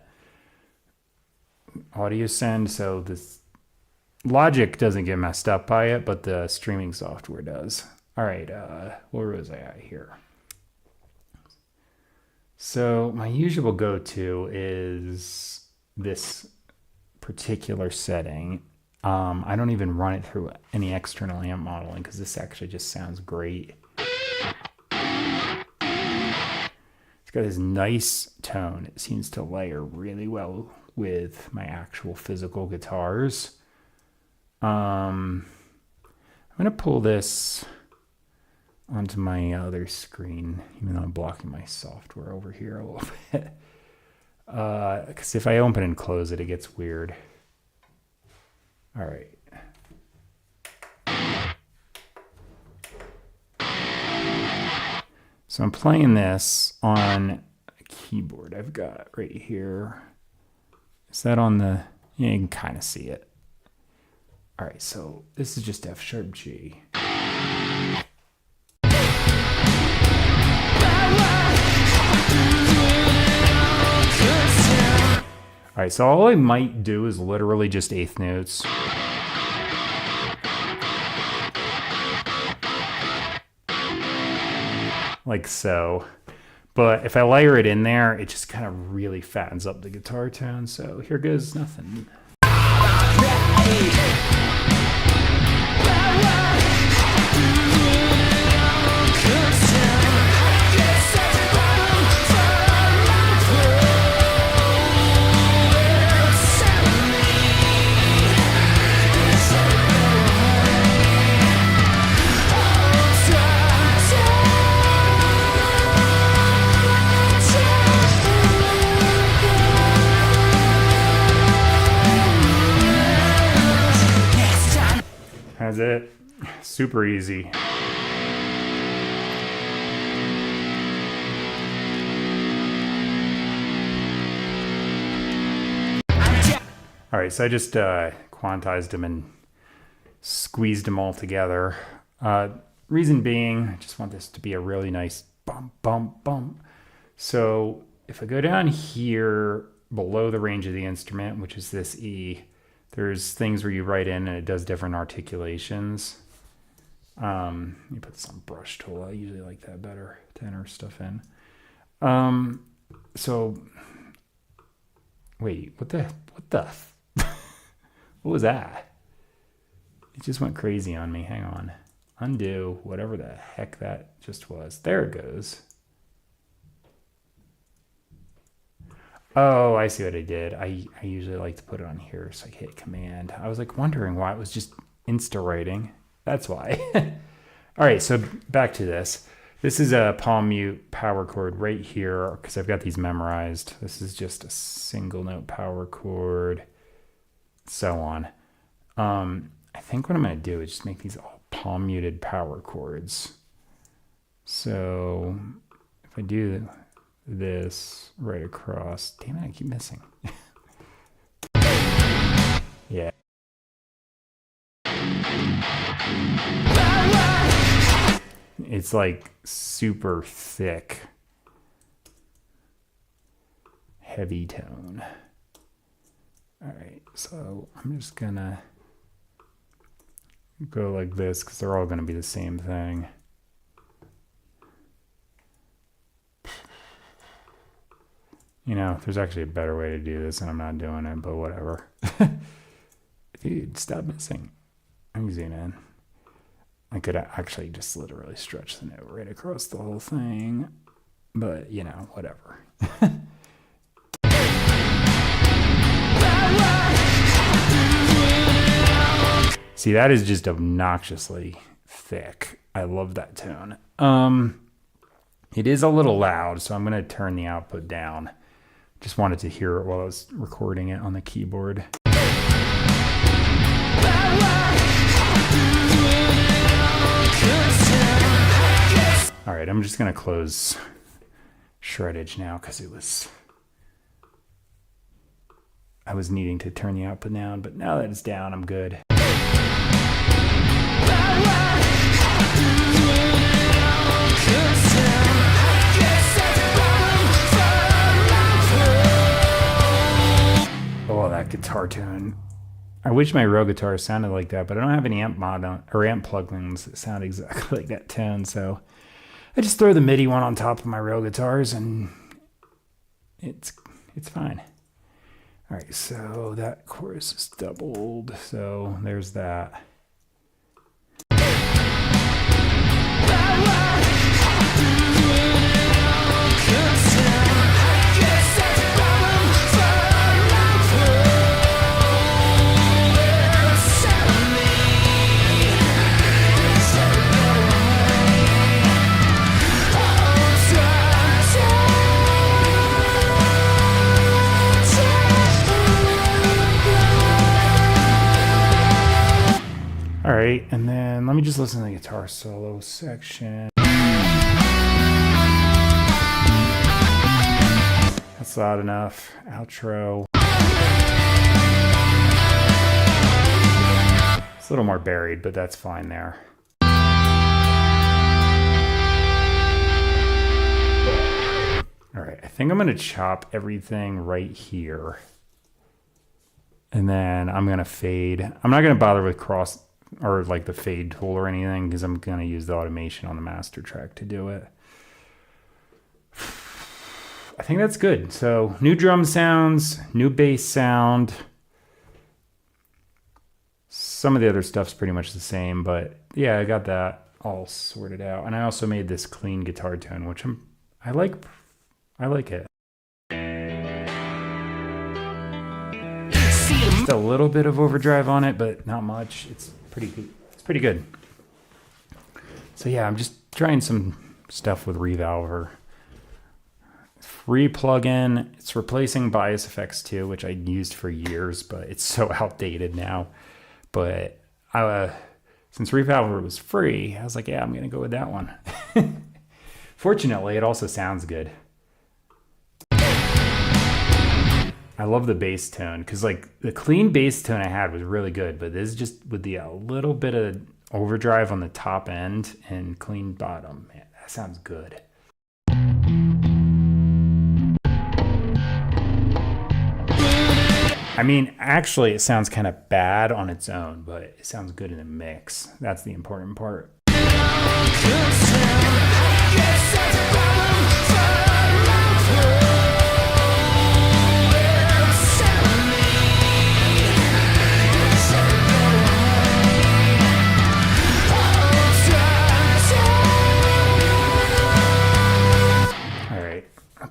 Speaker 1: audio send. So this Logic doesn't get messed up by it, but the streaming software does. All right, where was I at here? So my usual go-to is this particular setting. I don't even run it through any external amp modeling because this actually just sounds great. It's got this nice tone. It seems to layer really well with my actual physical guitars. I'm going to pull this onto my other screen, even though I'm blocking my software over here a little bit. Because if I open and close it, it gets weird. All right. So I'm playing this on a keyboard I've got right here. Is that on the... Yeah, you can kind of see it. All right, so this is just F sharp G. All right, so all I might do is literally just eighth notes. Like so. But if I layer it in there, it just kind of really fattens up the guitar tone. So here goes nothing. That's it. Super easy. All right, so I just quantized them and squeezed them all together. Reason being, I just want this to be a really nice bump, bump, bump. So if I go down here below the range of the instrument, which is this E, there's things where you write in and it does different articulations. Let me put this on brush tool. I usually like that better to enter stuff in. So wait, what the what was that? It just went crazy on me. Hang on. Undo whatever the heck that just was. There it goes. Oh, I see what I did. I usually like to put it on here, so I hit Command. I was like wondering why it was just insta writing. That's why. All right, so back to this. This is a palm mute power chord right here because I've got these memorized. This is just a single note power chord, so on. I think what I'm going to do is just make these all palm muted power chords. So if I do this right across. Damn it, I keep missing. Yeah. It's like super thick, heavy tone. All right, so I'm just gonna go like this because they're all gonna be the same thing. You know, there's actually a better way to do this, and I'm not doing it, but whatever. Dude, stop missing. I'm zooming in. I could actually just literally stretch the note right across the whole thing, but you know, whatever. See, that is just obnoxiously thick. I love that tone. It is a little loud, so I'm going to turn the output down. Just wanted to hear it while I was recording it on the keyboard. All right, I'm just going to close Shreddage now because I was needing to turn the output down, but now that it's down, I'm good. Oh, that guitar tone. I wish my real guitar sounded like that, but I don't have any amp mod on, or amp plugins that sound exactly like that tone, so I just throw the MIDI one on top of my real guitars and it's fine. All right, so that chorus is doubled, so there's that. All right, and then let me just listen to the guitar solo section. That's loud enough. Outro. It's a little more buried, but that's fine there. All right, I think I'm gonna chop everything right here. And then I'm gonna fade. I'm not gonna bother with cross or like the fade tool or anything because I'm going to use the automation on the master track to do it. I think that's good. So new drum sounds, new bass sound. Some of the other stuff's pretty much the same, but yeah, I got that all sorted out. And I also made this clean guitar tone, which I like it. Just a little bit of overdrive on it, but not much. It's pretty good. So yeah, I'm just trying some stuff with Revolver. Free plugin. It's replacing Bias FX 2, which I used for years, but it's so outdated now. But since Revolver was free, I was like, yeah, I'm gonna go with that one. Fortunately, it also sounds good. I love the bass tone because like the clean bass tone I had was really good, but this is just with the little bit of overdrive on the top end and clean bottom. Man, that sounds good. I mean, actually, it sounds kind of bad on its own, but it sounds good in a mix. That's the important part.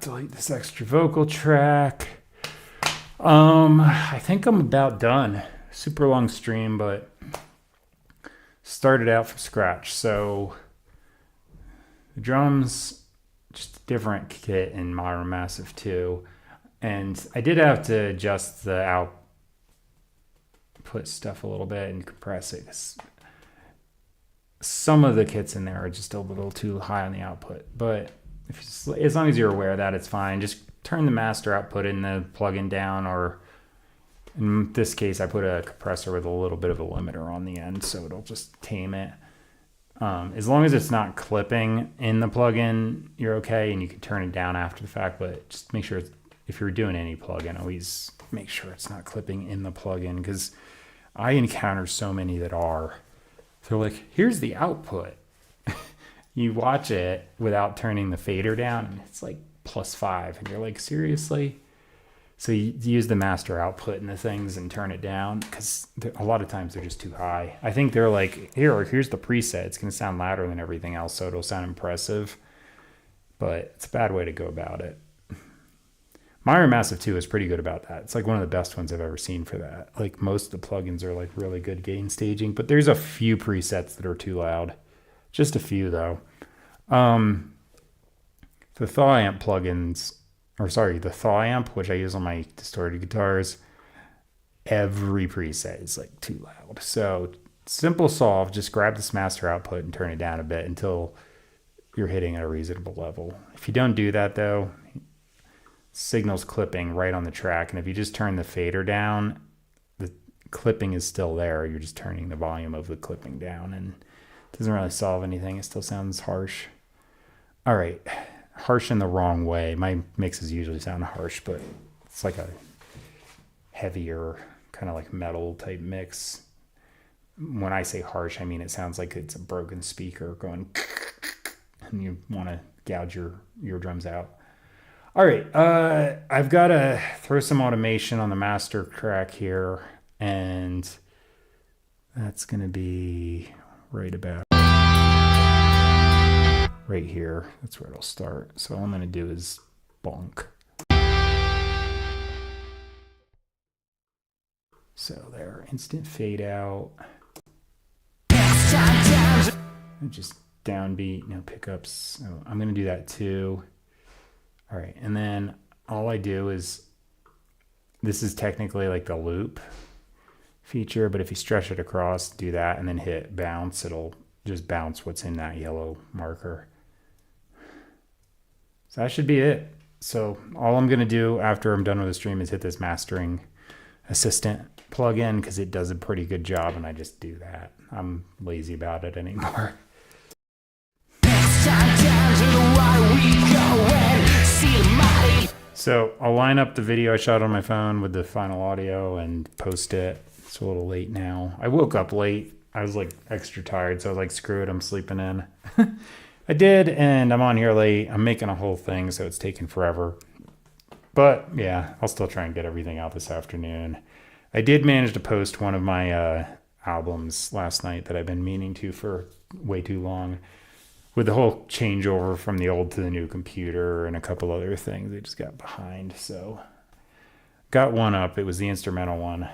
Speaker 1: Delete this extra vocal track. I think I'm about done. Super long stream, but started out from scratch. So the drums, just a different kit in Modern Massive 2. And I did have to adjust the output stuff a little bit and compress it. 'Cause some of the kits in there are just a little too high on the output, but as long as you're aware of that, it's fine. Just turn the master output in the plugin down, or in this case, I put a compressor with a little bit of a limiter on the end, so it'll just tame it. As long as it's not clipping in the plugin, you're okay, and you can turn it down after the fact, but just make sure if you're doing any plugin, always make sure it's not clipping in the plugin, because I encounter so many that are. They're like, here's the output. You watch it without turning the fader down, and it's like +5, and you're like, seriously? So you use the master output in the things and turn it down, because a lot of times they're just too high. I think they're like, here's the preset. It's going to sound louder than everything else, so it'll sound impressive. But it's a bad way to go about it. Myron Massive 2 is pretty good about that. It's like one of the best ones I've ever seen for that. Like most of the plugins are like really good gain staging, but there's a few presets that are too loud. Just a few though. The Thaw Amp plugins, the Thaw Amp, which I use on my distorted guitars, every preset is like too loud. So simple solve, just grab this master output and turn it down a bit until you're hitting at a reasonable level. If you don't do that though, signal's clipping right on the track, and if you just turn the fader down, the clipping is still there. You're just turning the volume of the clipping down, and it doesn't really solve anything. It still sounds harsh. All right, harsh in the wrong way. My mixes usually sound harsh, but it's like a heavier kind of like metal type mix. When I say harsh, I mean it sounds like it's a broken speaker going and you want to gouge your eardrums out. All right, I've got to throw some automation on the master track here, and that's going to be right about right here. That's where it'll start. So all I'm going to do is bonk. So there, instant fade out. Just downbeat, no pickups. So I'm going to do that too. All right, and then all I do is, this is technically like the loop feature, but if you stretch it across, do that, and then hit bounce, it'll just bounce what's in that yellow marker. So that should be it. So all I'm going to do after I'm done with the stream is hit this mastering assistant plugin, because it does a pretty good job, and I just do that. I'm lazy about it anymore. So I'll line up the video I shot on my phone with the final audio and post it. It's a little late now. I woke up late. I was like extra tired, so I was like, screw it, I'm sleeping in. I did, and I'm on here late. I'm making a whole thing, so it's taking forever. But yeah, I'll still try and get everything out this afternoon. I did manage to post one of my albums last night that I've been meaning to for way too long. With the whole changeover from the old to the new computer and a couple other things, they just got behind. So got one up. It was the instrumental one.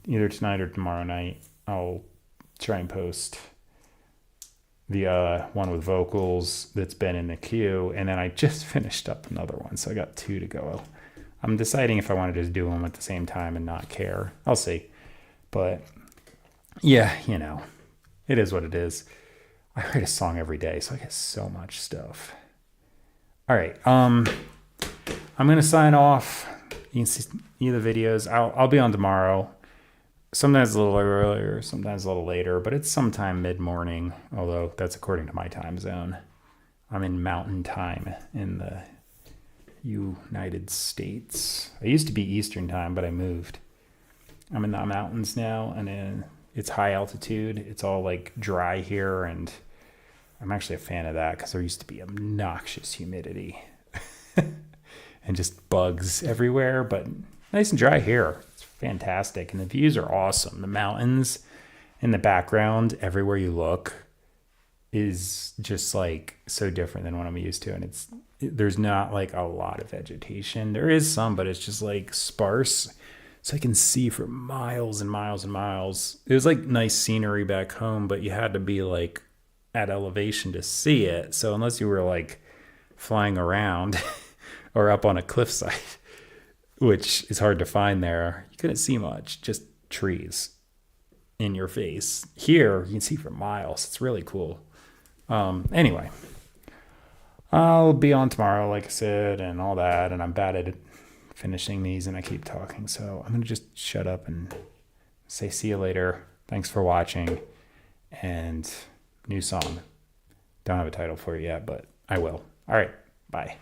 Speaker 1: Either tonight or tomorrow night, I'll try and post the one with vocals that's been in the queue. And then I just finished up another one, so I got 2 to go. I'm deciding if I want to just do them at the same time and not care. I'll see. But yeah, you know, it is what it is. I write a song every day, so I get so much stuff. All right, I'm gonna sign off. You can see the videos. I'll be on tomorrow. Sometimes a little earlier, sometimes a little later, but it's sometime mid-morning, although that's according to my time zone. I'm in Mountain Time in the United States. I used to be Eastern Time, but I moved. I'm in the mountains now, and it's high altitude. It's all like dry here, and I'm actually a fan of that because there used to be obnoxious humidity and just bugs everywhere, but nice and dry here. It's fantastic, and the views are awesome. The mountains in the background, everywhere you look, is just like so different than what I'm used to, and there's not like a lot of vegetation. There is some, but it's just like sparse. So I can see for miles and miles and miles. It was like nice scenery back home, but you had to be like at elevation to see it. So unless you were like flying around or up on a cliffside, which is hard to find there, you couldn't see much, just trees in your face. Here, you can see for miles. It's really cool. Anyway, I'll be on tomorrow, like I said, and all that. And I'm bad at finishing these, and I keep talking. So I'm going to just shut up and say see you later. Thanks for watching. And new song. Don't have a title for it yet, but I will. All right. Bye.